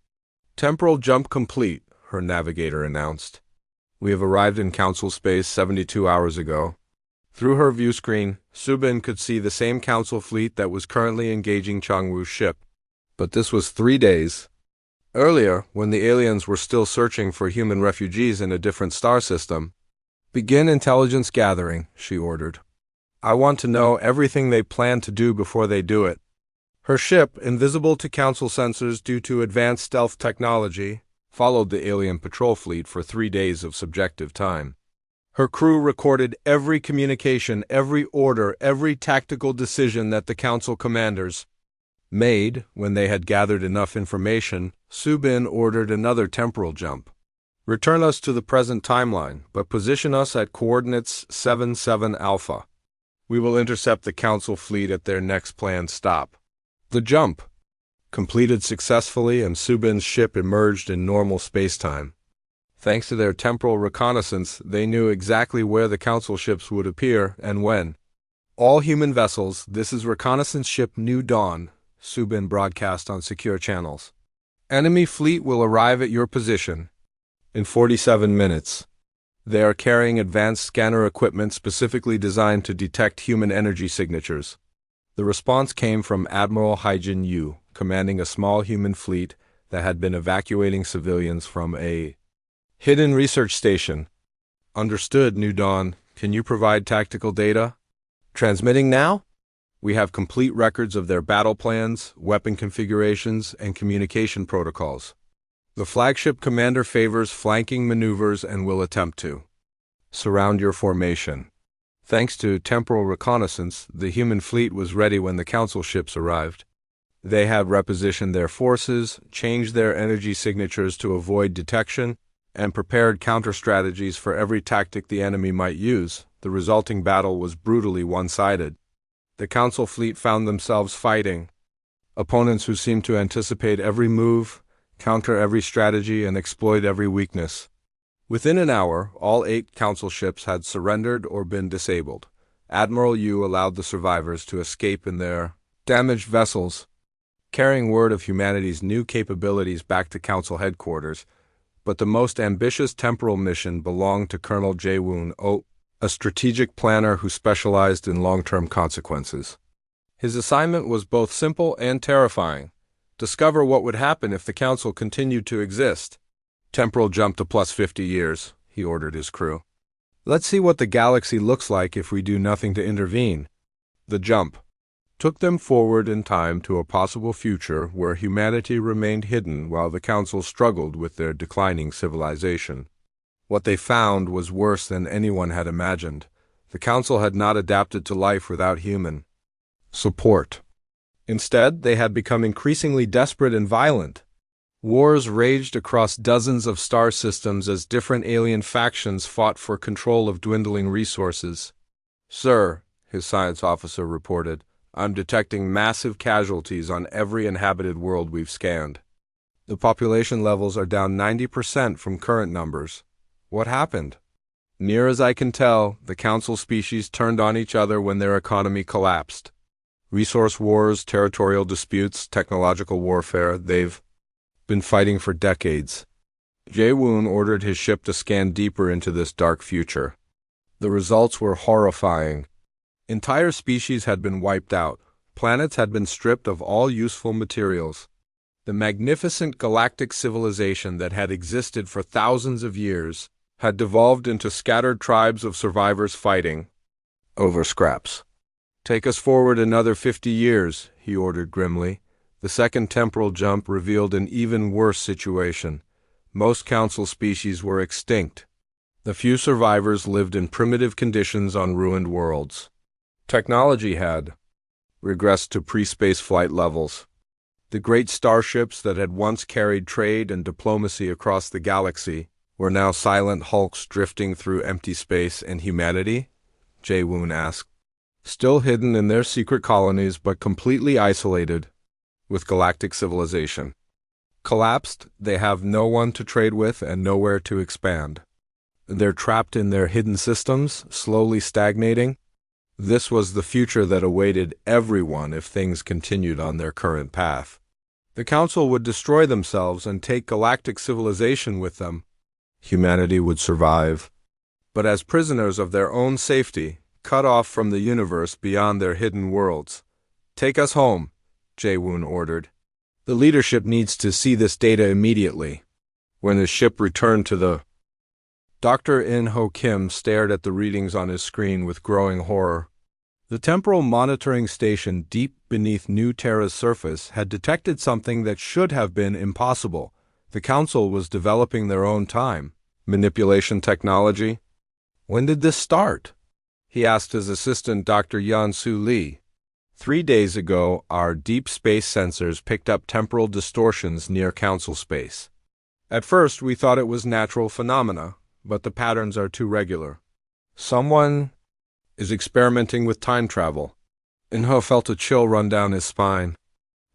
"Temporal jump complete," her navigator announced. "We have arrived in Council space 72 hours ago." Through her view screen, Subin could see the same Council fleet that was currently engaging Changwu's ship. But this was 3 days earlier, when the aliens were still searching for human refugees in a different star system. "Begin intelligence gathering," she ordered. "I want to know everything they plan to do before they do it." Her ship, invisible to Council sensors due to advanced stealth technology, followed the alien patrol fleet for 3 days of subjective time. Her crew recorded every communication, every order, every tactical decision that the Council commanders made. When they had gathered enough information, Subin ordered another temporal jump. "Return us to the present timeline, but position us at coordinates 77 Alpha. We will intercept the Council fleet at their next planned stop." The jump completed successfully, and Subin's ship emerged in normal spacetime. Thanks to their temporal reconnaissance, they knew exactly where the Council ships would appear and when. All human vessels, this is reconnaissance ship New Dawn, Subin broadcast on secure channels. Enemy fleet will arrive at your position in 47 minutes. They are carrying advanced scanner equipment specifically designed to detect human energy signatures. The response came from Admiral Haijin Yu, commanding a small human fleet that had been evacuating civilians from a hidden research station. Understood, New Dawn. Can you provide tactical data? Transmitting now? We have complete records of their battle plans, weapon configurations, and communication protocols. The flagship commander favors flanking maneuvers and will attempt to surround your formation. Thanks to temporal reconnaissance, the human fleet was ready when the Council ships arrived. They had repositioned their forces, changed their energy signatures to avoid detection, and prepared counter-strategies for every tactic the enemy might use. The resulting battle was brutally one-sided. The Council fleet found themselves fighting opponents who seemed to anticipate every move, counter every strategy, and exploit every weakness. Within an hour, all 8 Council ships had surrendered or been disabled. Admiral Yu allowed the survivors to escape in their damaged vessels, carrying word of humanity's new capabilities back to Council headquarters. But the most ambitious temporal mission belonged to Colonel Jae-woon Oh, a strategic planner who specialized in long-term consequences. His assignment was both simple and terrifying. Discover what would happen if the Council continued to exist. Temporal jump to plus 50 years, he ordered his crew. Let's see what the galaxy looks like if we do nothing to intervene. The jump took them forward in time to a possible future where humanity remained hidden while the Council struggled with their declining civilization. What they found was worse than anyone had imagined. The Council had not adapted to life without human support. Instead, they had become increasingly desperate and violent. Wars raged across dozens of star systems as different alien factions fought for control of dwindling resources. Sir, his science officer reported, I'm detecting massive casualties on every inhabited world we've scanned. The population levels are down 90% from current numbers. What happened? Near as I can tell, the Council species turned on each other when their economy collapsed. Resource wars, territorial disputes, technological warfare, they've been fighting for decades. Jae-woon ordered his ship to scan deeper into this dark future. The results were horrifying. Entire species had been wiped out. Planets had been stripped of all useful materials. The magnificent galactic civilization that had existed for thousands of years had devolved into scattered tribes of survivors fighting over scraps. Take us forward another 50 years, he ordered grimly. The second temporal jump revealed an even worse situation. Most Council species were extinct. The few survivors lived in primitive conditions on ruined worlds. Technology had regressed to pre-space flight levels. The great starships that had once carried trade and diplomacy across the galaxy were now silent hulks drifting through empty space, and humanity? Jae-woon asked. Still hidden in their secret colonies but completely isolated with galactic civilization. Collapsed, they have no one to trade with and nowhere to expand. They're trapped in their hidden systems, slowly stagnating. This was the future that awaited everyone if things continued on their current path. The Council would destroy themselves and take galactic civilization with them. Humanity would survive, but as prisoners of their own safety, cut off from the universe beyond their hidden worlds. Take us home, Jae-woon ordered. The leadership needs to see this data immediately. When the ship returned to the Dr. In-ho Kim stared at the readings on his screen with growing horror. The temporal monitoring station deep beneath New Terra's surface had detected something that should have been impossible. The Council was developing their own time. Manipulation technology? When did this start? He asked his assistant, Dr. Yan-Su Lee. 3 days ago, our deep space sensors picked up temporal distortions near Council space. At first, we thought it was natural phenomena, but the patterns are too regular. Someone is experimenting with time travel. In-ho felt a chill run down his spine.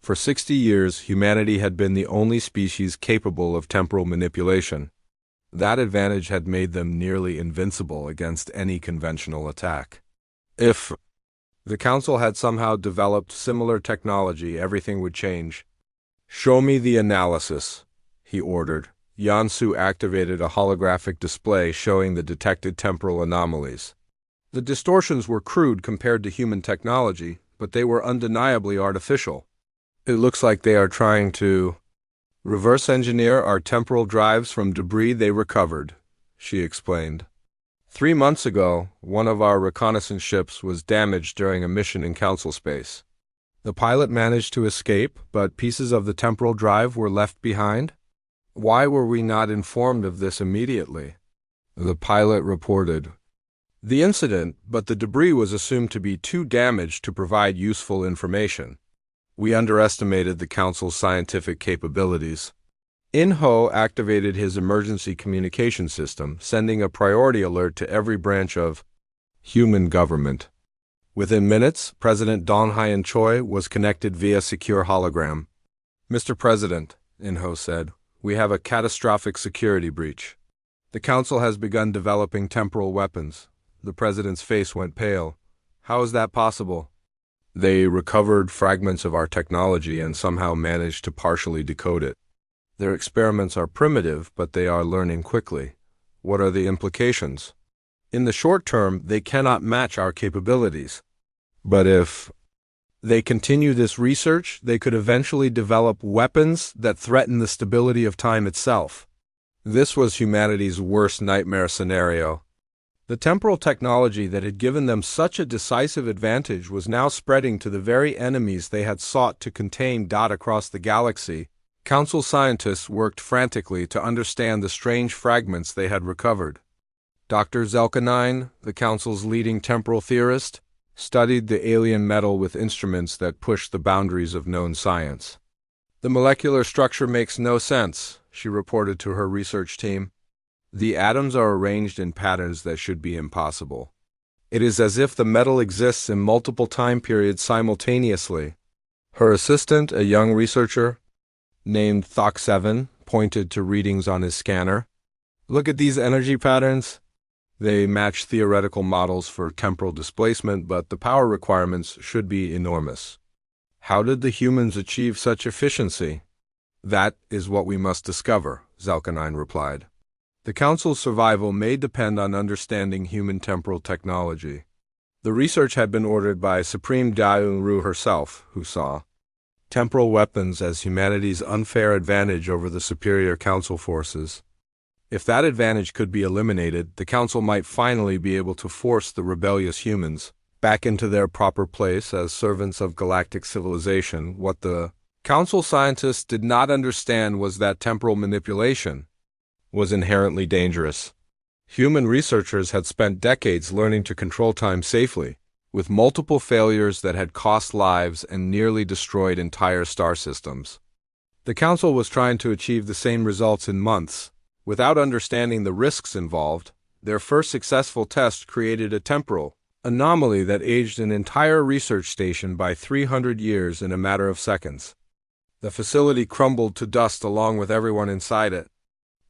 For 60 years, humanity had been the only species capable of temporal manipulation. That advantage had made them nearly invincible against any conventional attack. If the Council had somehow developed similar technology, everything would change. "Show me the analysis," he ordered. Yansu activated a holographic display showing the detected temporal anomalies. The distortions were crude compared to human technology, but they were undeniably artificial. "It looks like they are trying to reverse engineer our temporal drives from debris they recovered," she explained. "3 months ago, one of our reconnaissance ships was damaged during a mission in Council space. The pilot managed to escape, but pieces of the temporal drive were left behind. Why were we not informed of this immediately?" The pilot reported the incident, but the debris was assumed to be too damaged to provide useful information. "We underestimated the Council's scientific capabilities." In-Ho activated his emergency communication system, sending a priority alert to every branch of human government. Within minutes, President Dong Hyen Choi was connected via secure hologram. "Mr. President," In-Ho said, "we have a catastrophic security breach. The Council has begun developing temporal weapons." The President's face went pale. "How is that possible?" "They recovered fragments of our technology and somehow managed to partially decode it. Their experiments are primitive, but they are learning quickly." "What are the implications?" "In the short term, they cannot match our capabilities. But if they continue this research, they could eventually develop weapons that threaten the stability of time itself." This was humanity's worst nightmare scenario. The temporal technology that had given them such a decisive advantage was now spreading to the very enemies they had sought to contain. Across the galaxy, Council scientists worked frantically to understand the strange fragments they had recovered. Dr. Zelkanine, the Council's leading temporal theorist, studied the alien metal with instruments that pushed the boundaries of known science. "The molecular structure makes no sense," she reported to her research team. "The atoms are arranged in patterns that should be impossible. It is as if the metal exists in multiple time periods simultaneously." Her assistant, a young researcher named Thok7, pointed to readings on his scanner. "Look at these energy patterns. They match theoretical models for temporal displacement, but the power requirements should be enormous. How did the humans achieve such efficiency?" "That is what we must discover," Zelkanine replied. "The Council's survival may depend on understanding human temporal technology." The research had been ordered by Supreme Daeun-Ru herself, who saw temporal weapons as humanity's unfair advantage over the superior Council forces. If that advantage could be eliminated, the Council might finally be able to force the rebellious humans back into their proper place as servants of galactic civilization. What the Council scientists did not understand was that temporal manipulation was inherently dangerous. Human researchers had spent decades learning to control time safely, with multiple failures that had cost lives and nearly destroyed entire star systems. The Council was trying to achieve the same results in months. Without understanding the risks involved, their first successful test created a temporal anomaly that aged an entire research station by 300 years in a matter of seconds. The facility crumbled to dust along with everyone inside it.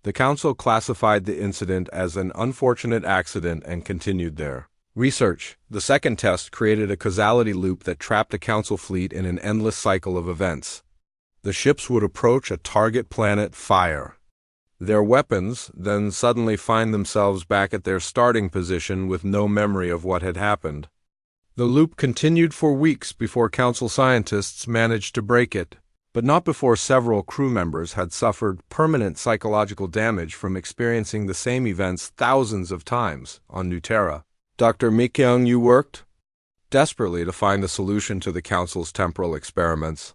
The Council classified the incident as an unfortunate accident and continued their research. The second test created a causality loop that trapped a Council fleet in an endless cycle of events. The ships would approach a target planet, fire their weapons, then suddenly find themselves back at their starting position with no memory of what had happened. The loop continued for weeks before Council scientists managed to break it, but not before several crew members had suffered permanent psychological damage from experiencing the same events thousands of times on Nutera. Dr. Mikyoung Yu worked desperately to find a solution to the Council's temporal experiments.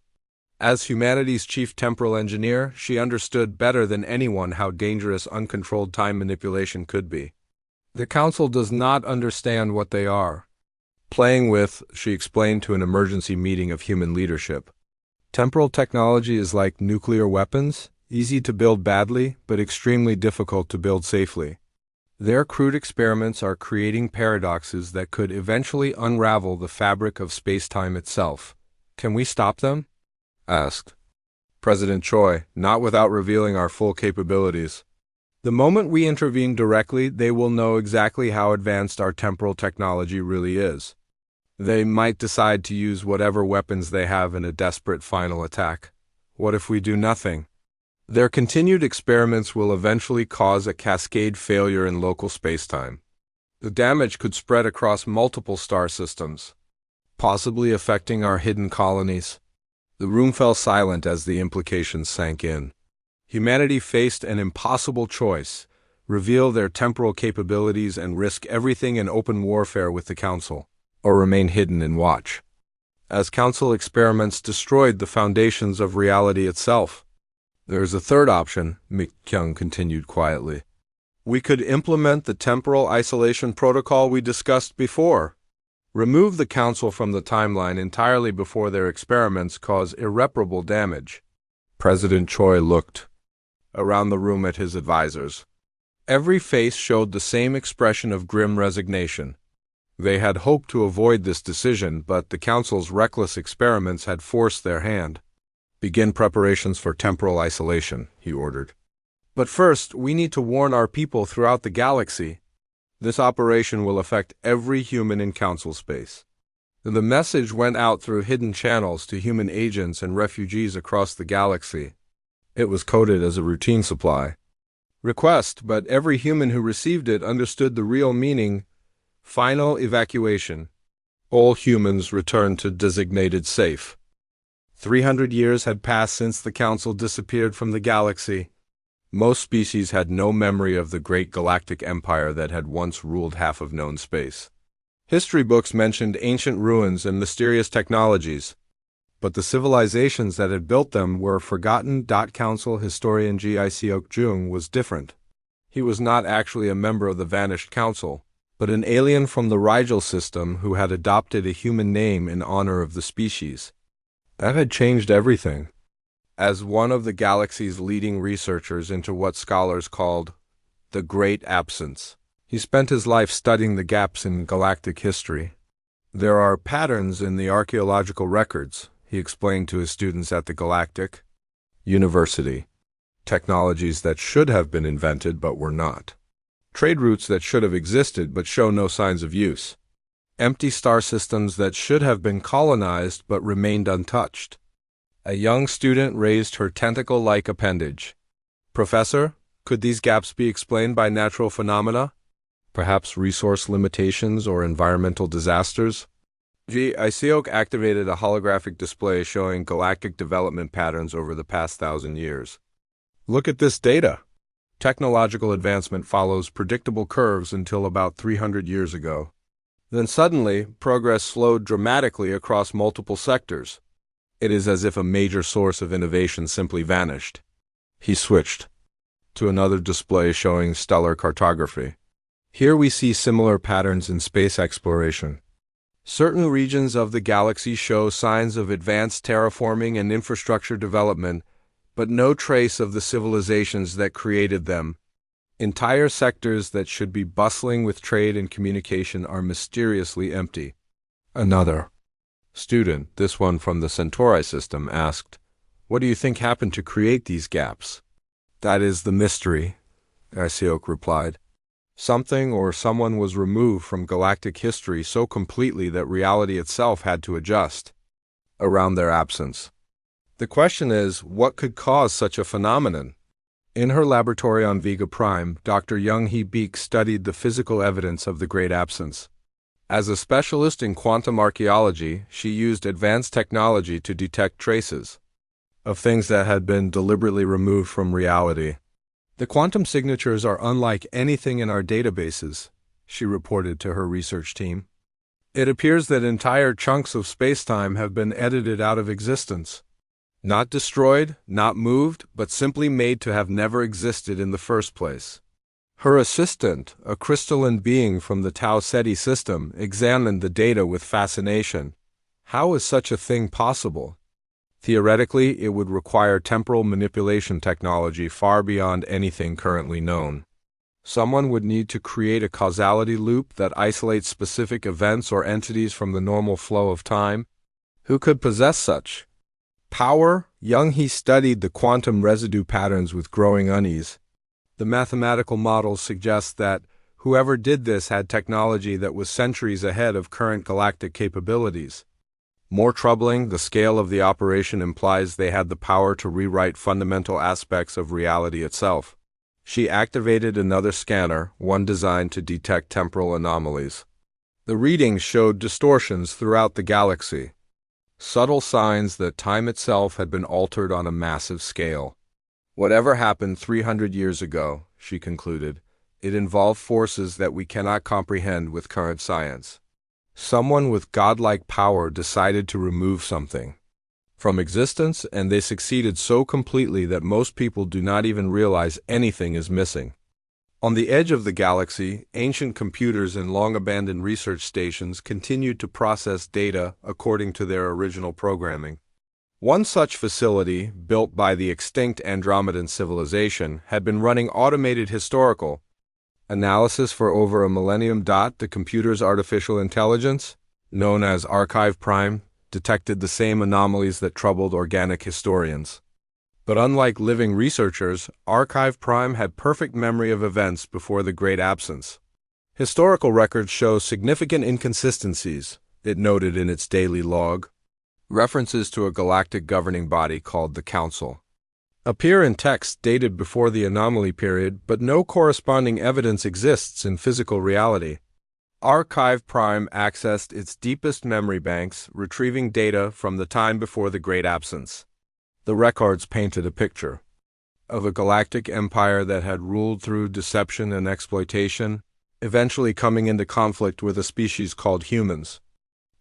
As humanity's chief temporal engineer, she understood better than anyone how dangerous uncontrolled time manipulation could be. "The Council does not understand what they are playing with," she explained to an emergency meeting of human leadership. "Temporal technology is like nuclear weapons, easy to build badly, but extremely difficult to build safely. Their crude experiments are creating paradoxes that could eventually unravel the fabric of space-time itself. Can we stop them?" asked President Choi. "Not without revealing our full capabilities." The moment we intervene directly, they will know exactly how advanced our temporal technology really is. They might decide to use whatever weapons they have in a desperate final attack. What if we do nothing? Their continued experiments will eventually cause a cascade failure in local spacetime. The damage could spread across multiple star systems, possibly affecting our hidden colonies. The room fell silent as the implications sank in. Humanity faced an impossible choice: reveal their temporal capabilities and risk everything in open warfare with the Council, or remain hidden and watch as Council experiments destroyed the foundations of reality itself. There's a third option, Mi-kyung continued quietly. We could implement the temporal isolation protocol we discussed before. Remove the Council from the timeline entirely before their experiments cause irreparable damage. President Choi looked around the room at his advisors. Every face showed the same expression of grim resignation. They had hoped to avoid this decision, but the Council's reckless experiments had forced their hand. Begin preparations for temporal isolation, he ordered. But first, we need to warn our people throughout the galaxy. This operation will affect every human in Council space. The message went out through hidden channels to human agents and refugees across the galaxy. It was coded as a routine supply request, but every human who received it understood the real meaning. Final evacuation. All humans return to designated safe. 300 years had passed since the Council disappeared from the galaxy. Most species had no memory of the great galactic empire that had once ruled half of known space. History books mentioned ancient ruins and mysterious technologies, but the civilizations that had built them were forgotten. Council historian Ji Seok Jung was different. He was not actually a member of the vanished Council, but an alien from the Rigel system who had adopted a human name in honor of the species. That had changed everything. As one of the galaxy's leading researchers into what scholars called the Great Absence, he spent his life studying the gaps in galactic history. There are patterns in the archaeological records, he explained to his students at the Galactic University. Technologies that should have been invented but were not. Trade routes that should have existed but show no signs of use. Empty star systems that should have been colonized but remained untouched. A young student raised her tentacle-like appendage. Professor, could these gaps be explained by natural phenomena? Perhaps resource limitations or environmental disasters? Ji Seok activated a holographic display showing galactic development patterns over the past 1,000 years. Look at this data. Technological advancement follows predictable curves until about 300 years ago. Then suddenly, progress slowed dramatically across multiple sectors. It is as if a major source of innovation simply vanished. He switched to another display showing stellar cartography. Here we see similar patterns in space exploration. Certain regions of the galaxy show signs of advanced terraforming and infrastructure development, but no trace of the civilizations that created them. Entire sectors that should be bustling with trade and communication are mysteriously empty. Another student, this one from the Centauri system, asked, "What do you think happened to create these gaps?" "That is the mystery," Seok replied. Something or someone was removed from galactic history so completely that reality itself had to adjust around their absence. The question is, what could cause such a phenomenon? In her laboratory on Vega Prime, Dr. Young-hee Beek studied the physical evidence of the Great Absence. As a specialist in quantum archaeology, she used advanced technology to detect traces of things that had been deliberately removed from reality. "The quantum signatures are unlike anything in our databases," she reported to her research team. "It appears that entire chunks of spacetime have been edited out of existence. Not destroyed, not moved, but simply made to have never existed in the first place." Her assistant, a crystalline being from the Tau Ceti system, examined the data with fascination. How is such a thing possible? Theoretically, it would require temporal manipulation technology far beyond anything currently known. Someone would need to create a causality loop that isolates specific events or entities from the normal flow of time. Who could possess such power? Young-hee studied the quantum residue patterns with growing unease. The mathematical models suggest that whoever did this had technology that was centuries ahead of current galactic capabilities. More troubling, the scale of the operation implies they had the power to rewrite fundamental aspects of reality itself. She activated another scanner, one designed to detect temporal anomalies. The readings showed distortions throughout the galaxy, subtle signs that time itself had been altered on a massive scale. Whatever happened 300 years ago, she concluded, it involved forces that we cannot comprehend with current science. Someone with godlike power decided to remove something from existence, and they succeeded so completely that most people do not even realize anything is missing. On the edge of the galaxy, ancient computers and long-abandoned research stations continued to process data according to their original programming. One such facility, built by the extinct Andromedan civilization, had been running automated historical analysis for over a millennium. The computer's artificial intelligence, known as Archive Prime, detected the same anomalies that troubled organic historians. But unlike living researchers, Archive Prime had perfect memory of events before the Great Absence. Historical records show significant inconsistencies, it noted in its daily log. References to a galactic governing body called the Council appear in texts dated before the anomaly period, but no corresponding evidence exists in physical reality. Archive Prime accessed its deepest memory banks, retrieving data from the time before the Great Absence. The records painted a picture of a galactic empire that had ruled through deception and exploitation, eventually coming into conflict with a species called humans.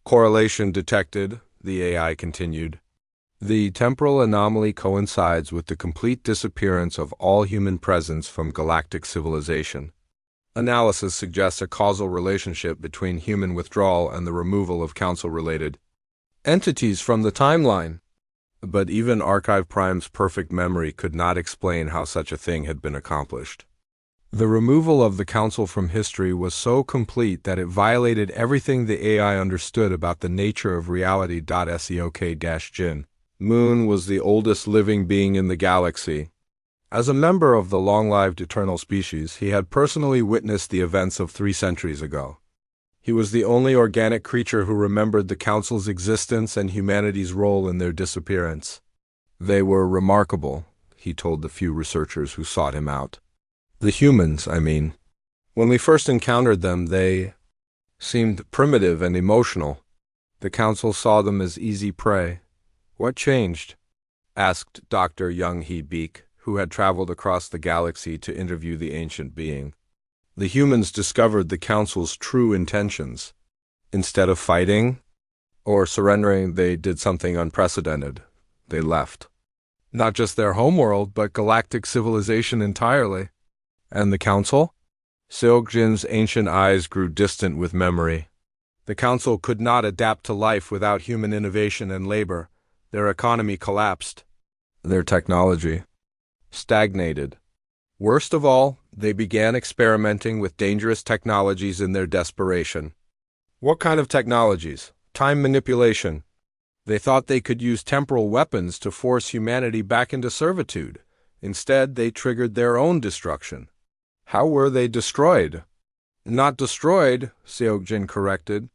Correlation detected, the AI continued. The temporal anomaly coincides with the complete disappearance of all human presence from galactic civilization. Analysis suggests a causal relationship between human withdrawal and the removal of council-related entities from the timeline. But even Archive Prime's perfect memory could not explain how such a thing had been accomplished. The removal of the council from history was so complete that it violated everything the AI understood about the nature of reality. Seok-Jin Moon was the oldest living being in the galaxy. As a member of the long-lived eternal species, he had personally witnessed the events of 3 centuries ago. He was the only organic creature who remembered the Council's existence and humanity's role in their disappearance. They were remarkable, he told the few researchers who sought him out. The humans, I mean. When we first encountered them, they seemed primitive and emotional. The Council saw them as easy prey. What changed? Asked Dr. Young-Hee Beek, who had traveled across the galaxy to interview the ancient being. The humans discovered the Council's true intentions. Instead of fighting or surrendering, they did something unprecedented. They left. Not just their homeworld, but galactic civilization entirely. And the Council? Seok-Jin's ancient eyes grew distant with memory. The Council could not adapt to life without human innovation and labor. Their economy collapsed. Their technology stagnated. Worst of all, they began experimenting with dangerous technologies in their desperation. What kind of technologies? Time manipulation. They thought they could use temporal weapons to force humanity back into servitude. Instead, they triggered their own destruction. How were they destroyed? Not destroyed, Seok-Jin corrected.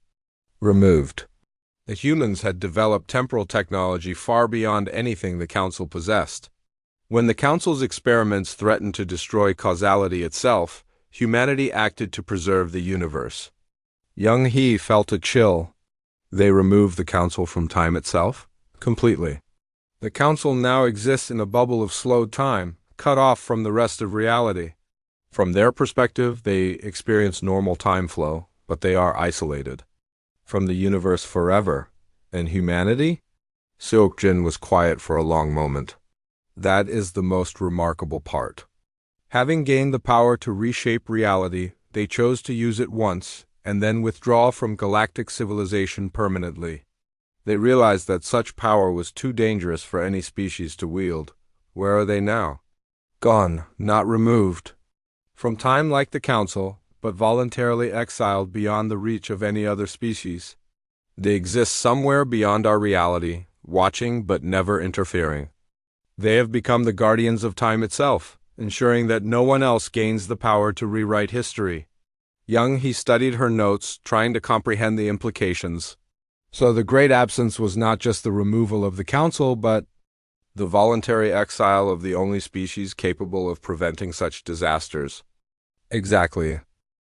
Removed. The humans had developed temporal technology far beyond anything the Council possessed. When the Council's experiments threatened to destroy causality itself, humanity acted to preserve the universe. Young-Hee felt a chill. They removed the Council from time itself? Completely. The Council now exists in a bubble of slowed time, cut off from the rest of reality. From their perspective, they experience normal time flow, but they are isolated from the universe forever. And humanity? Seok-Jin was quiet for a long moment. That is the most remarkable part. Having gained the power to reshape reality, they chose to use it once and then withdraw from galactic civilization permanently. They realized that such power was too dangerous for any species to wield. Where are they now? Gone, not removed. From time like the Council, but voluntarily exiled beyond the reach of any other species. They exist somewhere beyond our reality, watching but never interfering. They have become the guardians of time itself, ensuring that no one else gains the power to rewrite history. Young, he studied her notes, trying to comprehend the implications. So the Great Absence was not just the removal of the Council, but the voluntary exile of the only species capable of preventing such disasters. Exactly.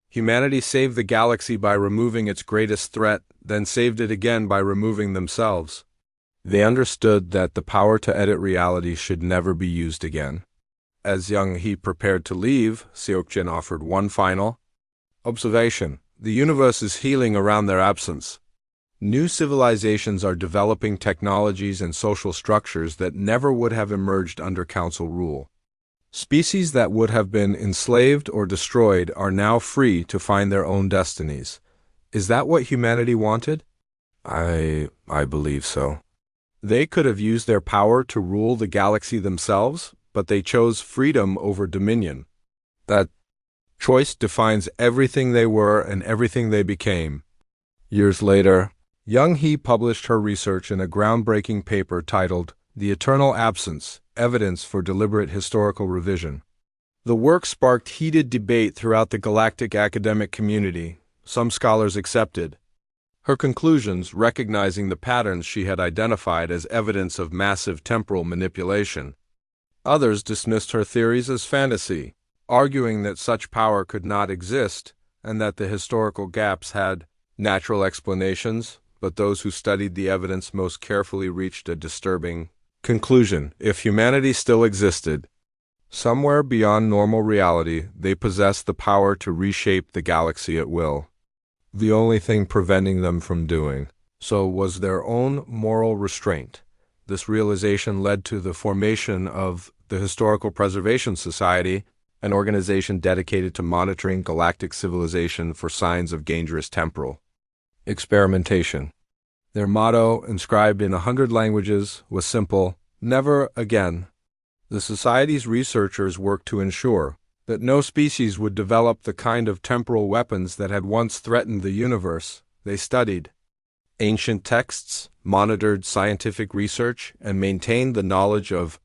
Humanity saved the galaxy by removing its greatest threat, then saved it again by removing themselves. They understood that the power to edit reality should never be used again. As Young He prepared to leave, Seokjin offered one final observation. The universe is healing around their absence. New civilizations are developing technologies and social structures that never would have emerged under Council rule. Species that would have been enslaved or destroyed are now free to find their own destinies. Is that what humanity wanted? I believe so. They could have used their power to rule the galaxy themselves, but they chose freedom over dominion. That choice defines everything they were and everything they became. Years later, Young He published her research in a groundbreaking paper titled The Eternal Absence: Evidence for Deliberate Historical Revision. The work sparked heated debate throughout the galactic academic community. Some scholars accepted her conclusions, recognizing the patterns she had identified as evidence of massive temporal manipulation. Others dismissed her theories as fantasy, arguing that such power could not exist and that the historical gaps had natural explanations, but those who studied the evidence most carefully reached a disturbing conclusion. If humanity still existed, somewhere beyond normal reality, they possessed the power to reshape the galaxy at will. The only thing preventing them from doing so was their own moral restraint. This realization led to the formation of the Historical Preservation Society, an organization dedicated to monitoring galactic civilization for signs of dangerous temporal experimentation. Their motto, inscribed in 100 languages, was simple: never again. The Society's researchers worked to ensure that no species would develop the kind of temporal weapons that had once threatened the universe. They studied ancient texts, monitored scientific research, and maintained the knowledge of